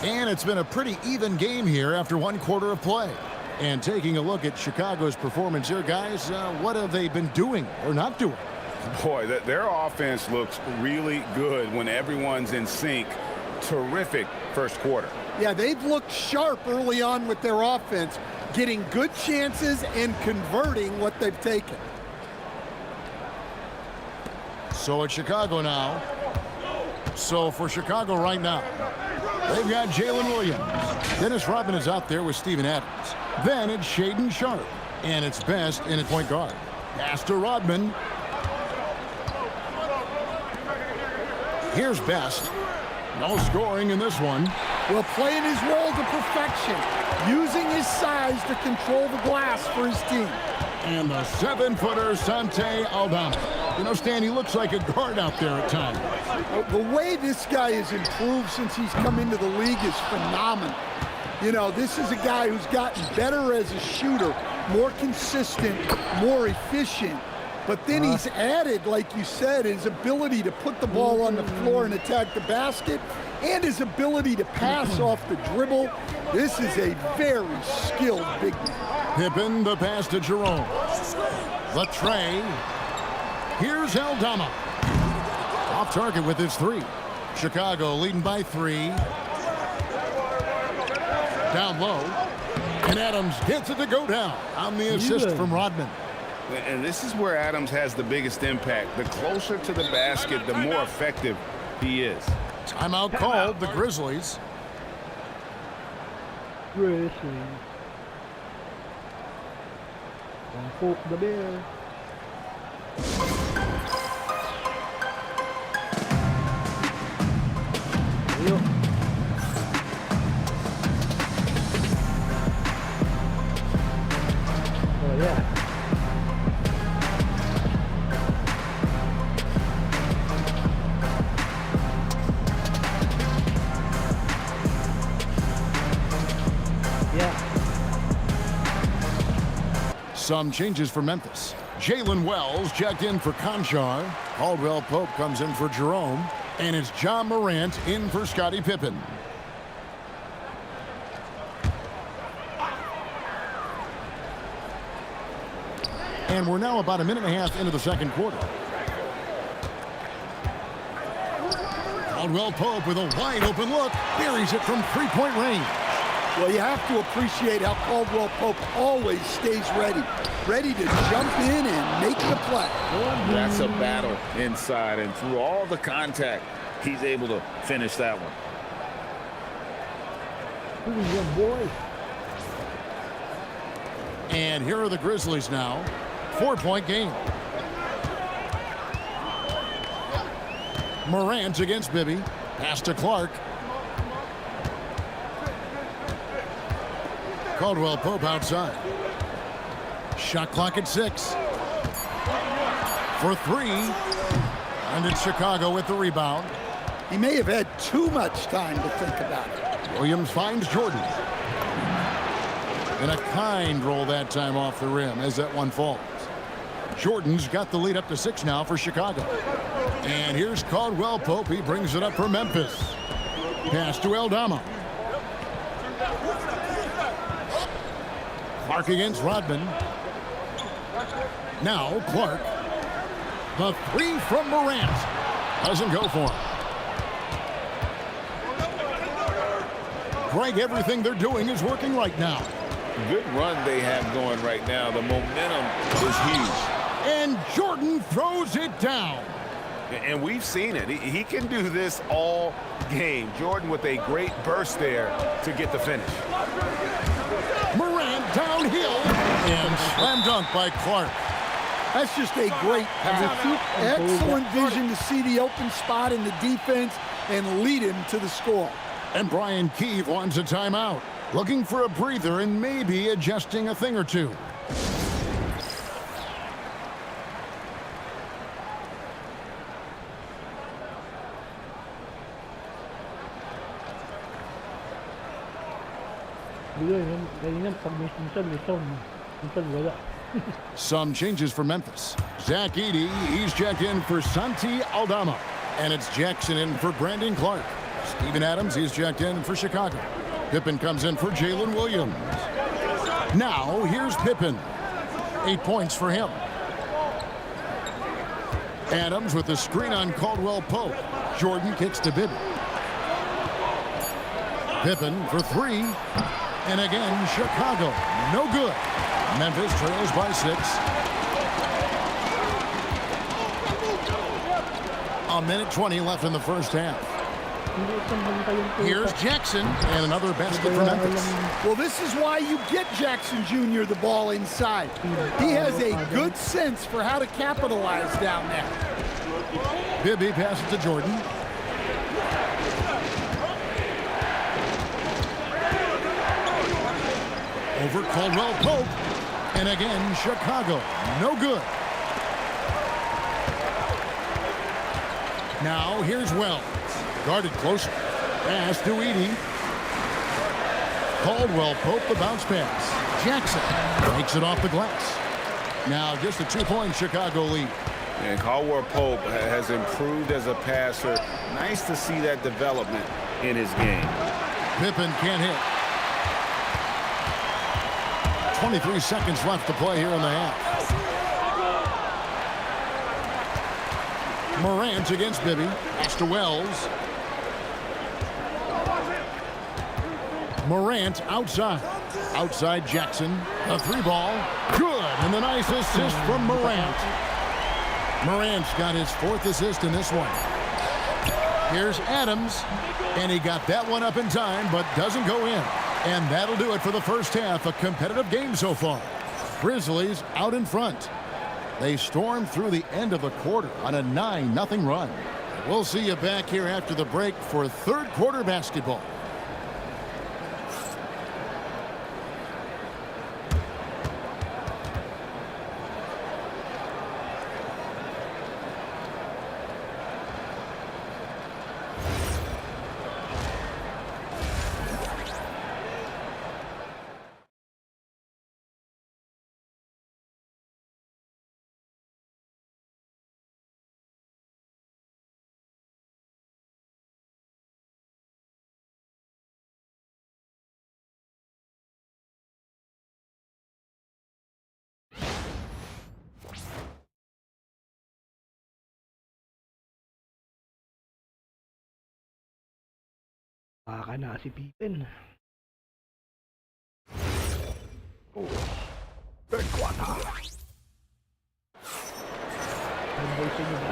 And it's been a pretty even game here after one quarter of play. And taking a look at Chicago's performance here, guys, what have they been doing or not doing? Boy, their offense looks really good when everyone's in sync. Terrific first quarter. Yeah, they've looked sharp early on with their offense, getting good chances and converting what they've taken. So it's Chicago now. So for Chicago right now, they've got Jalen Williams. Dennis Rodman is out there with Steven Adams. Then it's Shaden Sharp. And it's Best in at point guard. Pass to Rodman. Here's Best. No scoring in this one. Well, playing his role to perfection, using his size to control the glass for his team. And the 7-footer, Sante Aldama. You know, Stan, he looks like a guard out there at times. The way this guy has improved since he's come into the league is phenomenal. You know, this is a guy who's gotten better as a shooter, more consistent, more efficient. But then he's added, like you said, his ability to put the ball on the floor and attack the basket, and his ability to pass off the dribble. This is a very skilled big man. Pippen, the pass to Jerome. Latre. Here's Aldama. Off target with his three. Chicago leading by 3. Down low. And Adams gets it to go down on the assist from Rodman. And this is where Adams has the biggest impact. The closer to the basket, the more effective he is. Timeout called, the Grizzlies. Grizzlies. Don't poke the bear. Ayun. Oh yeah. Some changes for Memphis. Jalen Wells checked in for Conchar. Caldwell Pope comes in for Jerome. And it's John Morant in for Scottie Pippen. And we're now about a minute and a half into the second quarter. Caldwell Pope with a wide open look. Buries it from three-point range. Well, you have to appreciate how Caldwell Pope always stays ready to jump in and make the play. That's a battle inside, and through all the contact, he's able to finish that one. Who's your boy? And here are the Grizzlies now. 4-point game. Morant against Bibby. Pass to Clark. Caldwell Pope outside. Shot clock at 6. For 3. And it's Chicago with the rebound. He may have had too much time to think about it. Williams finds Jordan. And a kind roll that time off the rim as that one falls. Jordan's got the lead up to 6 now for Chicago. And here's Caldwell Pope. He brings it up for Memphis. Pass to Aldama. Clark against Rodman. Now Clark. The 3 from Morant. Doesn't go for him. Greg, everything they're doing is working right now. Good run they have going right now. The momentum is huge. And Jordan throws it down. And we've seen it. He can do this all game. Jordan with a great burst there to get the finish. Morant downhill. And slam dunk by Clark. That's just a great pass. Excellent vision to see the open spot in the defense and lead him to the score. And Brian Keefe wants a timeout. Looking for a breather and maybe adjusting a thing or two. Minsan wala. Some changes for Memphis. Zach Edey, he's checked in for Santi Aldama. And it's Jackson in for Brandon Clark. Steven Adams, he's checked in for Chicago. Pippen comes in for Jalen Williams. Now, here's Pippen. 8 points for him. Adams with the screen on Caldwell Pope. Jordan kicks to Bibby. Pippen for 3. And again, Chicago. No good. Memphis trails by 6. A minute 20 left in the first half. Here's Jackson, and another basket for Memphis. Well, this is why you get Jackson Jr. the ball inside. He has a good sense for how to capitalize down there. Bibby passes to Jordan. Over Caldwell Pope. And again, Chicago. No good. Now, here's Wells. Guarded closer. Pass to Edey. Caldwell Pope, the bounce pass. Jackson takes it off the glass. Now, just a 2-point Chicago lead. And Caldwell Pope has improved as a passer. Nice to see that development in his game. Pippen can't hit. 23 seconds left to play here in the half. Morant against Bibby. Pass to Wells. Morant outside. Outside Jackson. A 3-ball. Good. And the nice assist from Morant. Morant's got his 4th assist in this one. Here's Adams. And he got that one up in time, but doesn't go in. And that'll do it for the first half. A competitive game so far. Grizzlies out in front. They stormed through the end of the quarter on a 9-0 run. We'll see you back here after the break for third quarter basketball. Baka na si Pippen. Oh.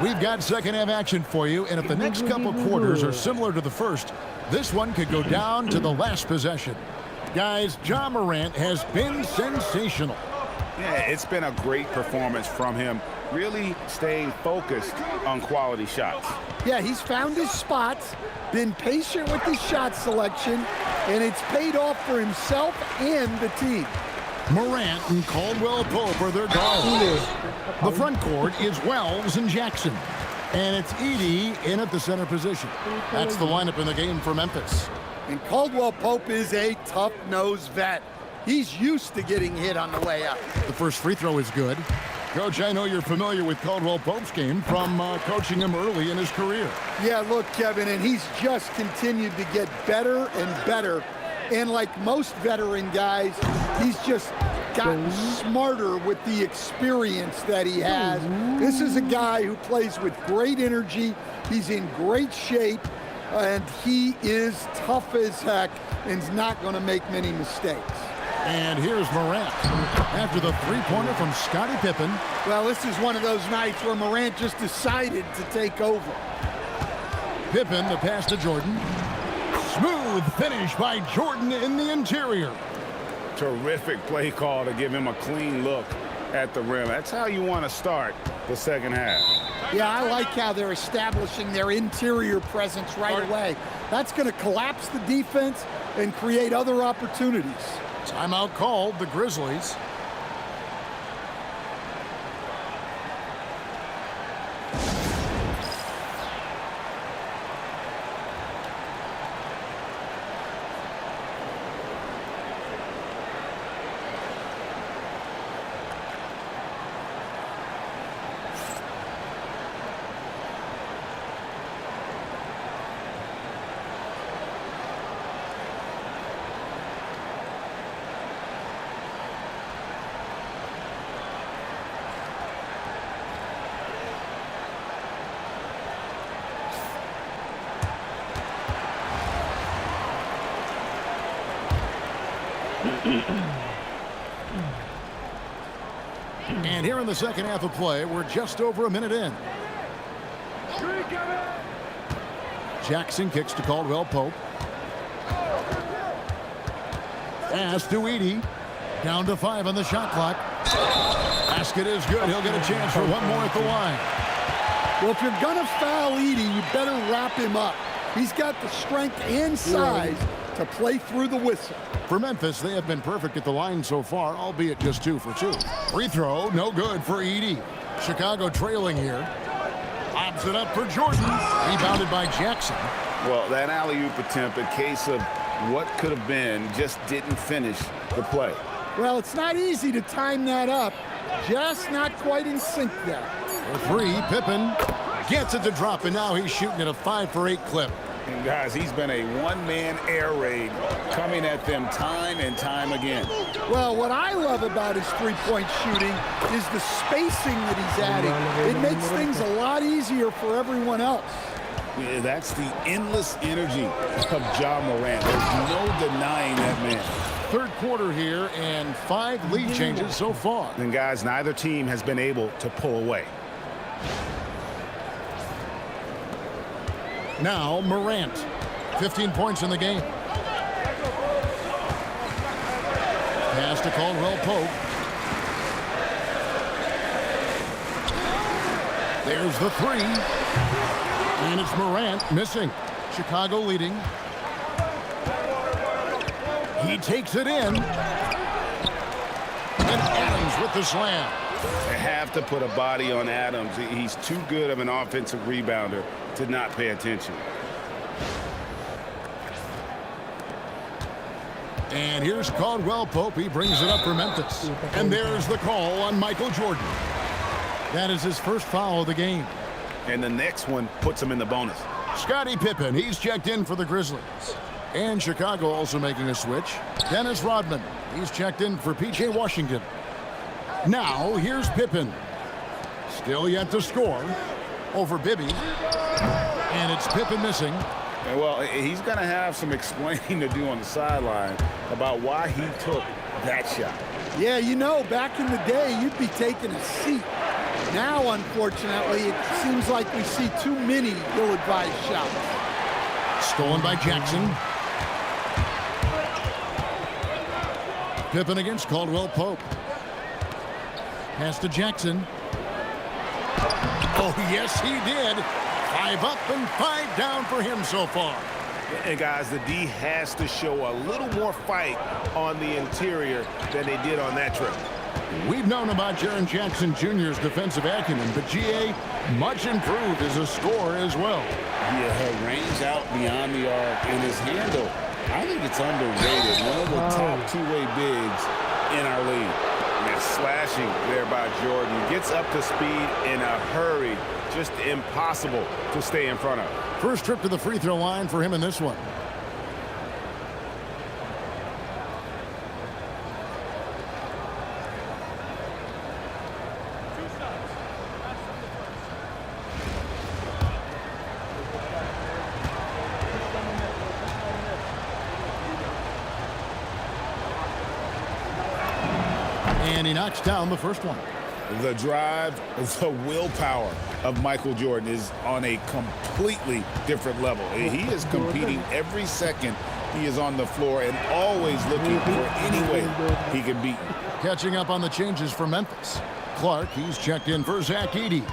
We've got second half action for you, and if the next couple quarters are similar to the first, this one could go down to the last possession. Guys, Ja Morant has been sensational. Yeah, it's been a great performance from him, really staying focused on quality shots. Yeah, he's found his spots, been patient with his shot selection, and it's paid off for himself and the team. Morant and Caldwell Pope are their guards. The front court is Wells and Jackson. And it's Edey in at the center position. That's the lineup in the game for Memphis. And Caldwell Pope is a tough-nosed vet. He's used to getting hit on the way up. The first free throw is good. Coach, I know you're familiar with Caldwell Pope's game from coaching him early in his career. Yeah, look, Kevin, and he's just continued to get better and better. And like most veteran guys, he's just gotten smarter with the experience that he has. This is a guy who plays with great energy. He's in great shape, and he is tough as heck and is not going to make many mistakes. And here's Morant after the three-pointer from Scottie Pippen. Well, this is one of those nights where Morant just decided to take over. Pippen, the pass to Jordan. Smooth finish by Jordan in the interior. Terrific play call to give him a clean look at the rim. That's how you want to start the second half. Yeah, I like how they're establishing their interior presence right away. That's going to collapse the defense and create other opportunities. Timeout called, the Grizzlies. And here in the second half of play, we're just over a minute in. Jackson kicks to Caldwell Pope. Pass to Edie. Down to 5 on the shot clock. Basket is good. He'll get a chance for one more at the line. Well, if you're going to foul Edie, you better wrap him up. He's got the strength and size to play through the whistle. For Memphis, they have been perfect at the line so far, albeit just 2 for 2. Free throw, no good for Edie. Chicago trailing here. Lobs it up for Jordan. Rebounded by Jackson. Well, that alley-oop attempt, a case of what could have been, just didn't finish the play. Well, it's not easy to time that up. Just not quite in sync there. For 3, Pippen gets it to drop, and now he's shooting at a 5 for 8 clip. And guys, he's been a one-man air raid coming at them time and time again. Well, what I love about his three-point shooting is the spacing that he's adding. It makes things a lot easier for everyone else. Yeah, that's the endless energy of Ja Morant. There's no denying that man. Third quarter here, and 5 lead changes so far. And guys, neither team has been able to pull away. Now Morant, 15 points in the game. Pass to Caldwell Pope. There's the 3. And it's Morant missing. Chicago leading. He takes it in. And Adams with the slam. They have to put a body on Adams. He's too good of an offensive rebounder to not pay attention. And here's Caldwell Pope. He brings it up for Memphis. And there's the call on Michael Jordan. That is his first foul of the game. And the next one puts him in the bonus. Scottie Pippen, he's checked in for the Grizzlies. And Chicago also making a switch. Dennis Rodman, he's checked in for P.J. Washington. Now, here's Pippen. Still yet to score over Bibby. And it's Pippen missing. And well, he's going to have some explaining to do on the sideline about why he took that shot. Yeah, you know, back in the day, you'd be taking a seat. Now, unfortunately, it seems like we see too many ill-advised shots. Stolen by Jackson. Pippen against Caldwell Pope. Pass to Jackson. Oh, yes, he did. 5 up and 5 down for him so far. And guys, the D has to show a little more fight on the interior than they did on that trip. We've known about Jaren Jackson Jr.'s defensive acumen, but GA much improved as a scorer as well. Yeah, range out beyond the arc, and his handle, I think it's underrated. One of the top two-way bigs in our league. And slashing there by Jordan. Gets up to speed in a hurry. Just impossible to stay in front of. First trip to the free throw line for him in this one. And he knocks down the first one. The drive, the willpower of Michael Jordan is on a completely different level. He is competing every second he is on the floor and always looking for any way he can beat you. Catching up on the changes for Memphis. Clark, he's checked in for Zach Edey.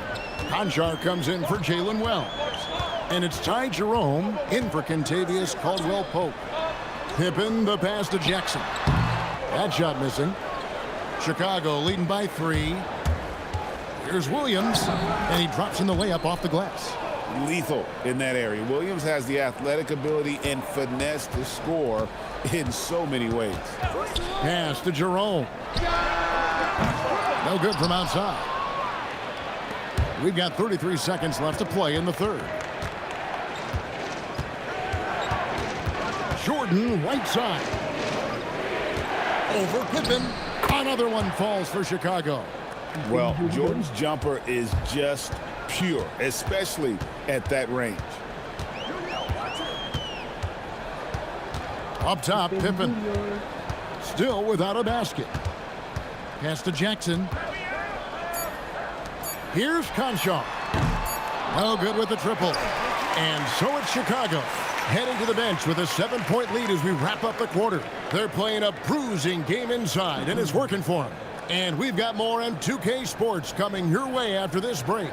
Conchar comes in for Jalen Wells. And it's Ty Jerome in for Kentavious Caldwell-Pope. Pippen, the pass to Jackson. That shot missing. Chicago leading by 3. Here's Williams, and he drops in the layup off the glass. Lethal in that area. Williams has the athletic ability and finesse to score in so many ways. Pass to Jerome. No good from outside. We've got 33 seconds left to play in the third. Jordan, right side. Over Pippen. Another one falls for Chicago. Well, Jordan's jumper is just pure, especially at that range. Up top, Pippen. Still without a basket. Pass to Jackson. Here's Conchar. No good with the triple. And so it's Chicago, heading to the bench with a 7-point lead as we wrap up the quarter. They're playing a bruising game inside, and it's working for them. And we've got more on 2K Sports coming your way after this break.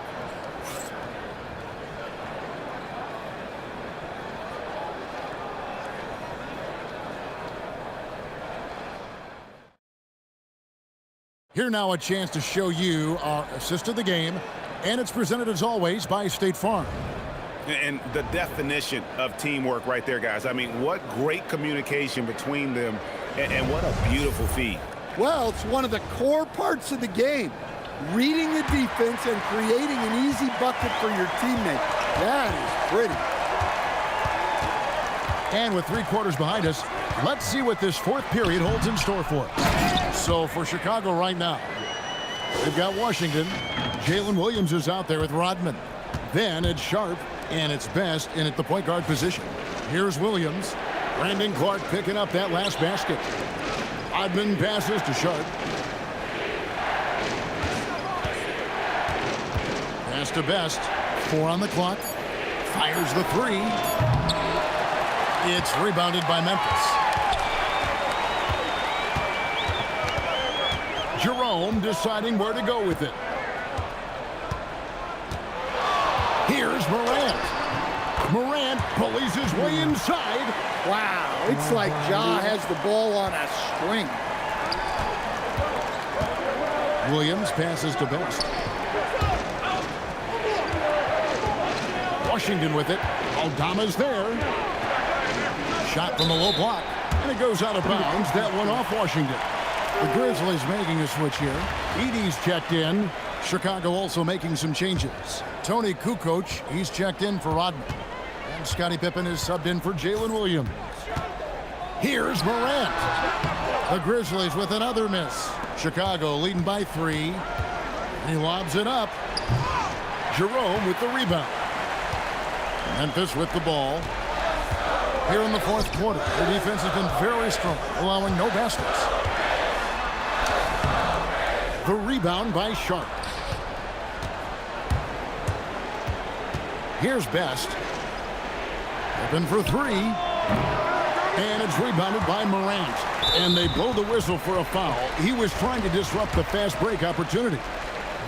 Here now a chance to show you our assist of the game, and it's presented as always by State Farm. And the definition of teamwork right there, guys. I mean, what great communication between them, and what a beautiful feed. Well, it's one of the core parts of the game. Reading the defense and creating an easy bucket for your teammate. That is pretty. And with 3 quarters behind us, let's see what this 4th period holds in store for us. So for Chicago right now, they've got Washington. Jalen Williams is out there with Rodman. Then it's Sharp, and it's Best in at the point guard position. Here's Williams. Brandon Clark picking up that last basket. Rodman passes to Sharp. Pass to Best. 4 on the clock. Fires the 3. It's rebounded by Memphis. Jerome deciding where to go with it. Here's Morant. Morant pulleys his way inside. Wow, it's like Ja has the ball on a string. Williams passes to Best. Washington with it. Aldama's there. Shot from the low block. And it goes out of bounds. That one off Washington. The Grizzlies making a switch here. Edey's checked in. Chicago also making some changes. Tony Kukoc, he's checked in for Rodman. And Scottie Pippen is subbed in for Jalen Williams. Here's Morant. The Grizzlies with another miss. Chicago leading by 3. He lobs it up. Jerome with the rebound. Memphis with the ball. Here in the 4th quarter, the defense has been very strong, allowing no baskets. The rebound by Sharp. Here's Best. Open for 3. And it's rebounded by Morant. And they blow the whistle for a foul. He was trying to disrupt the fast break opportunity.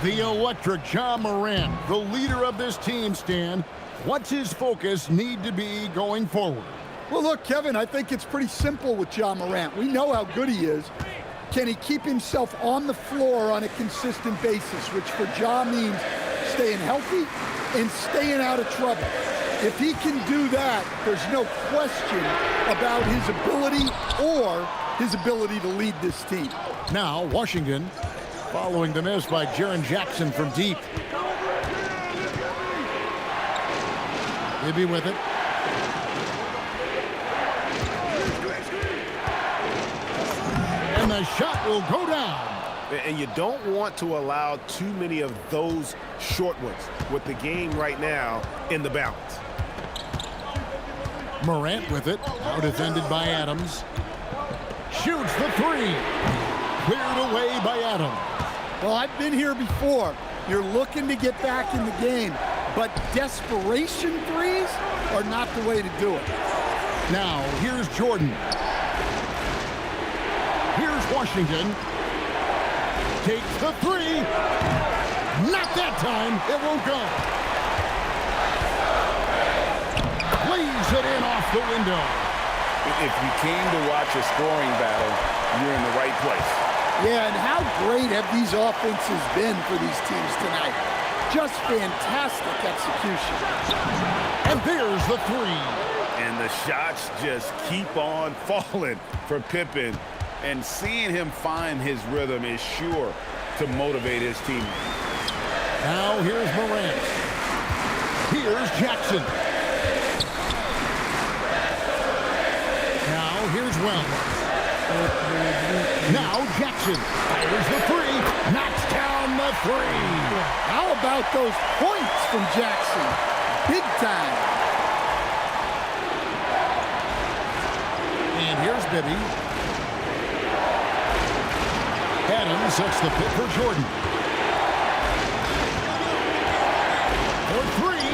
The electric Ja Morant, the leader of this team, Stan. What's his focus need to be going forward? Well, look, Kevin, I think it's pretty simple with Ja Morant. We know how good he is. Can he keep himself on the floor on a consistent basis, which for Ja means staying healthy and staying out of trouble. If he can do that, there's no question about his ability or his ability to lead this team. Now, Washington following the miss by Jaren Jackson from deep. Gibby with it. And the shot will go down. And you don't want to allow too many of those short ones with the game right now in the balance. Morant with it. Now defended by Adams. Shoots the 3. Cleared away by Adams. Well, I've been here before. You're looking to get back in the game, but desperation threes are not the way to do it. Now, here's Jordan. Here's Washington. Takes the 3. Not that time. It won't go. Lays it in off the window. If you came to watch a scoring battle, you're in the right place. Yeah, and how great have these offenses been for these teams tonight? Just fantastic execution. And there's the 3. And the shots just keep on falling for Pippen. And seeing him find his rhythm is sure to motivate his team. Now here's Morant. Here's Jackson. Now here's Wells. Now Jackson fires the 3. Knocks down the 3. How about those points from Jackson? Big time. And here's Bibby. Adams sets the pick for Jordan. For three.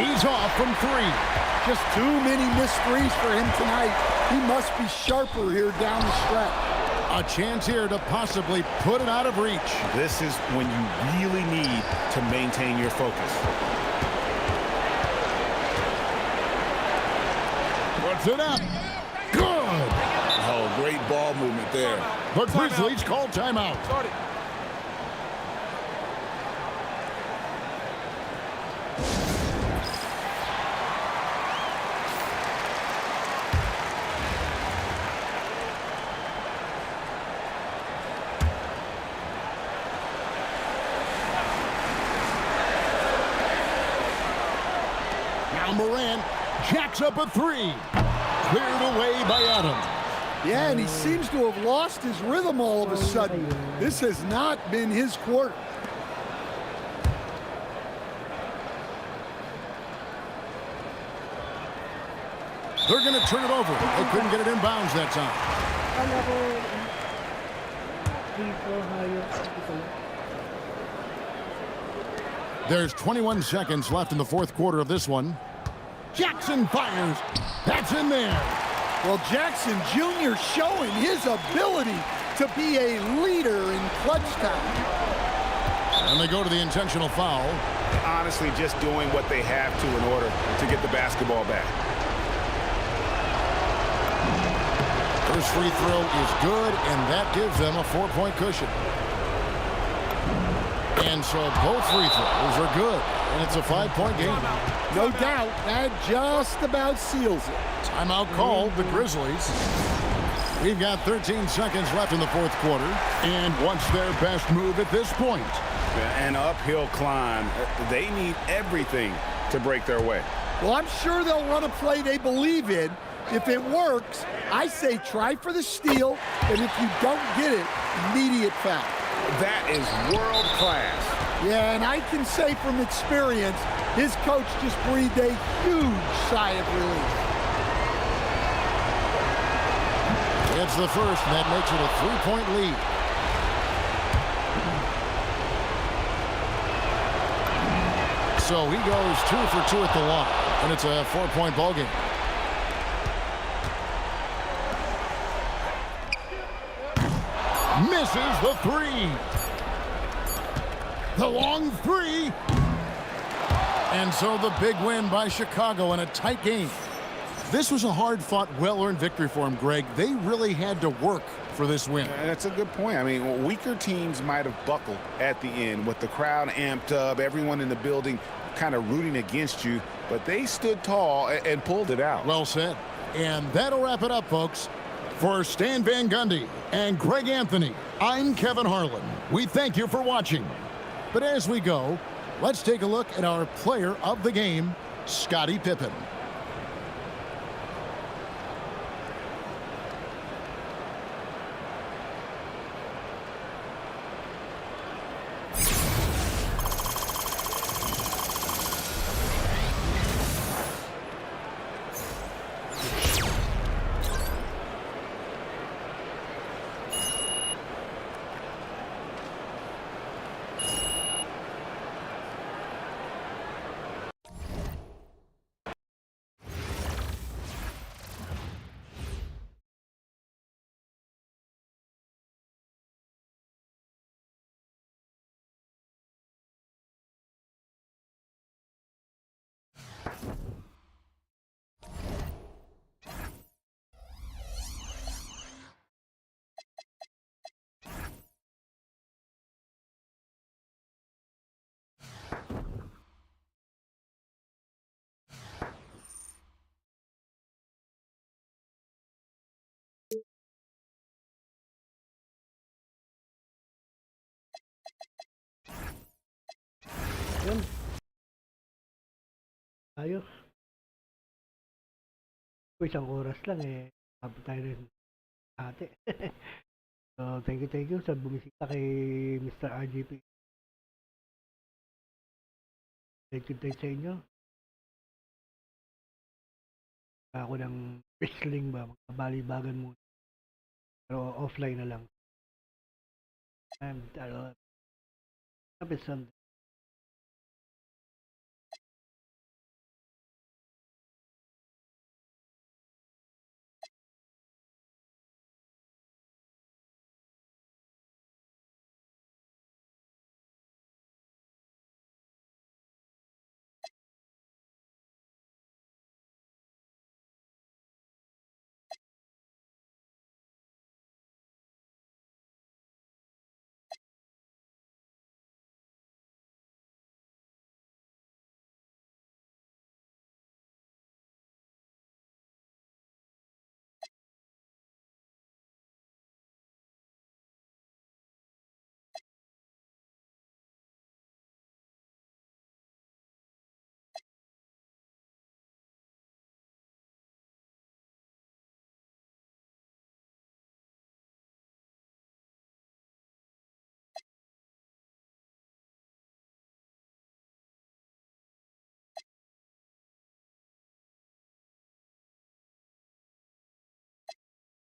He's off from three. Just too many missed threes for him tonight. He must be sharper here down the stretch. A chance here to possibly put it out of reach. This is when you really need to maintain your focus. Puts it up. Good. Oh, great ball movement there. The Grizzlies call timeout. Now Moran jacks up a three. Cleared away by Adams. Yeah, and he seems to have lost his rhythm all of a sudden. This has not been his quarter. They're going to turn it over. They couldn't get it in bounds that time. There's 21 seconds left in the fourth quarter of this one. Jackson fires. That's in there. Well, Jackson Jr. showing his ability to be a leader in clutch time. And they go to the intentional foul. Honestly, just doing what they have to in order to get the basketball back. First free throw is good, and that gives them a 4-point cushion. And so both free throws are good, and it's a 5-point game. No doubt, that just about seals it. Timeout called, the Grizzlies. We've got 13 seconds left in the fourth quarter, and what's their best move at this point? An uphill climb. They need everything to break their way. Well, I'm sure they'll run a play they believe in. If it works, I say try for the steal, and if you don't get it, immediate foul. That is world class. Yeah, and I can say from experience, his coach just breathed a huge sigh of relief. It's the first, and that makes it a 3-point lead. So he goes 2 for 2 at the line, and it's a 4-point ball game. Misses the three. The long three. And so the big win by Chicago in a tight game. This was a hard-fought, well-earned victory for them, Greg. They really had to work for this win. That's a good point. I mean, weaker teams might have buckled at the end with the crowd amped up, everyone in the building kind of rooting against you, but they stood tall and pulled it out. Well said. And that'll wrap it up, folks. For Stan Van Gundy and Greg Anthony, I'm Kevin Harlan. We thank you for watching. But as we go, let's take a look at our player of the game, Scottie Pippen. Yun. Ayos. Isang oras lang eh. Abot tayo rin ate. So, thank you sa bumisita kay Mr. RGP. Thank you sa inyo. ako ng wrestling ba, magbalibagan muna. Pero offline na lang. And, Sunday.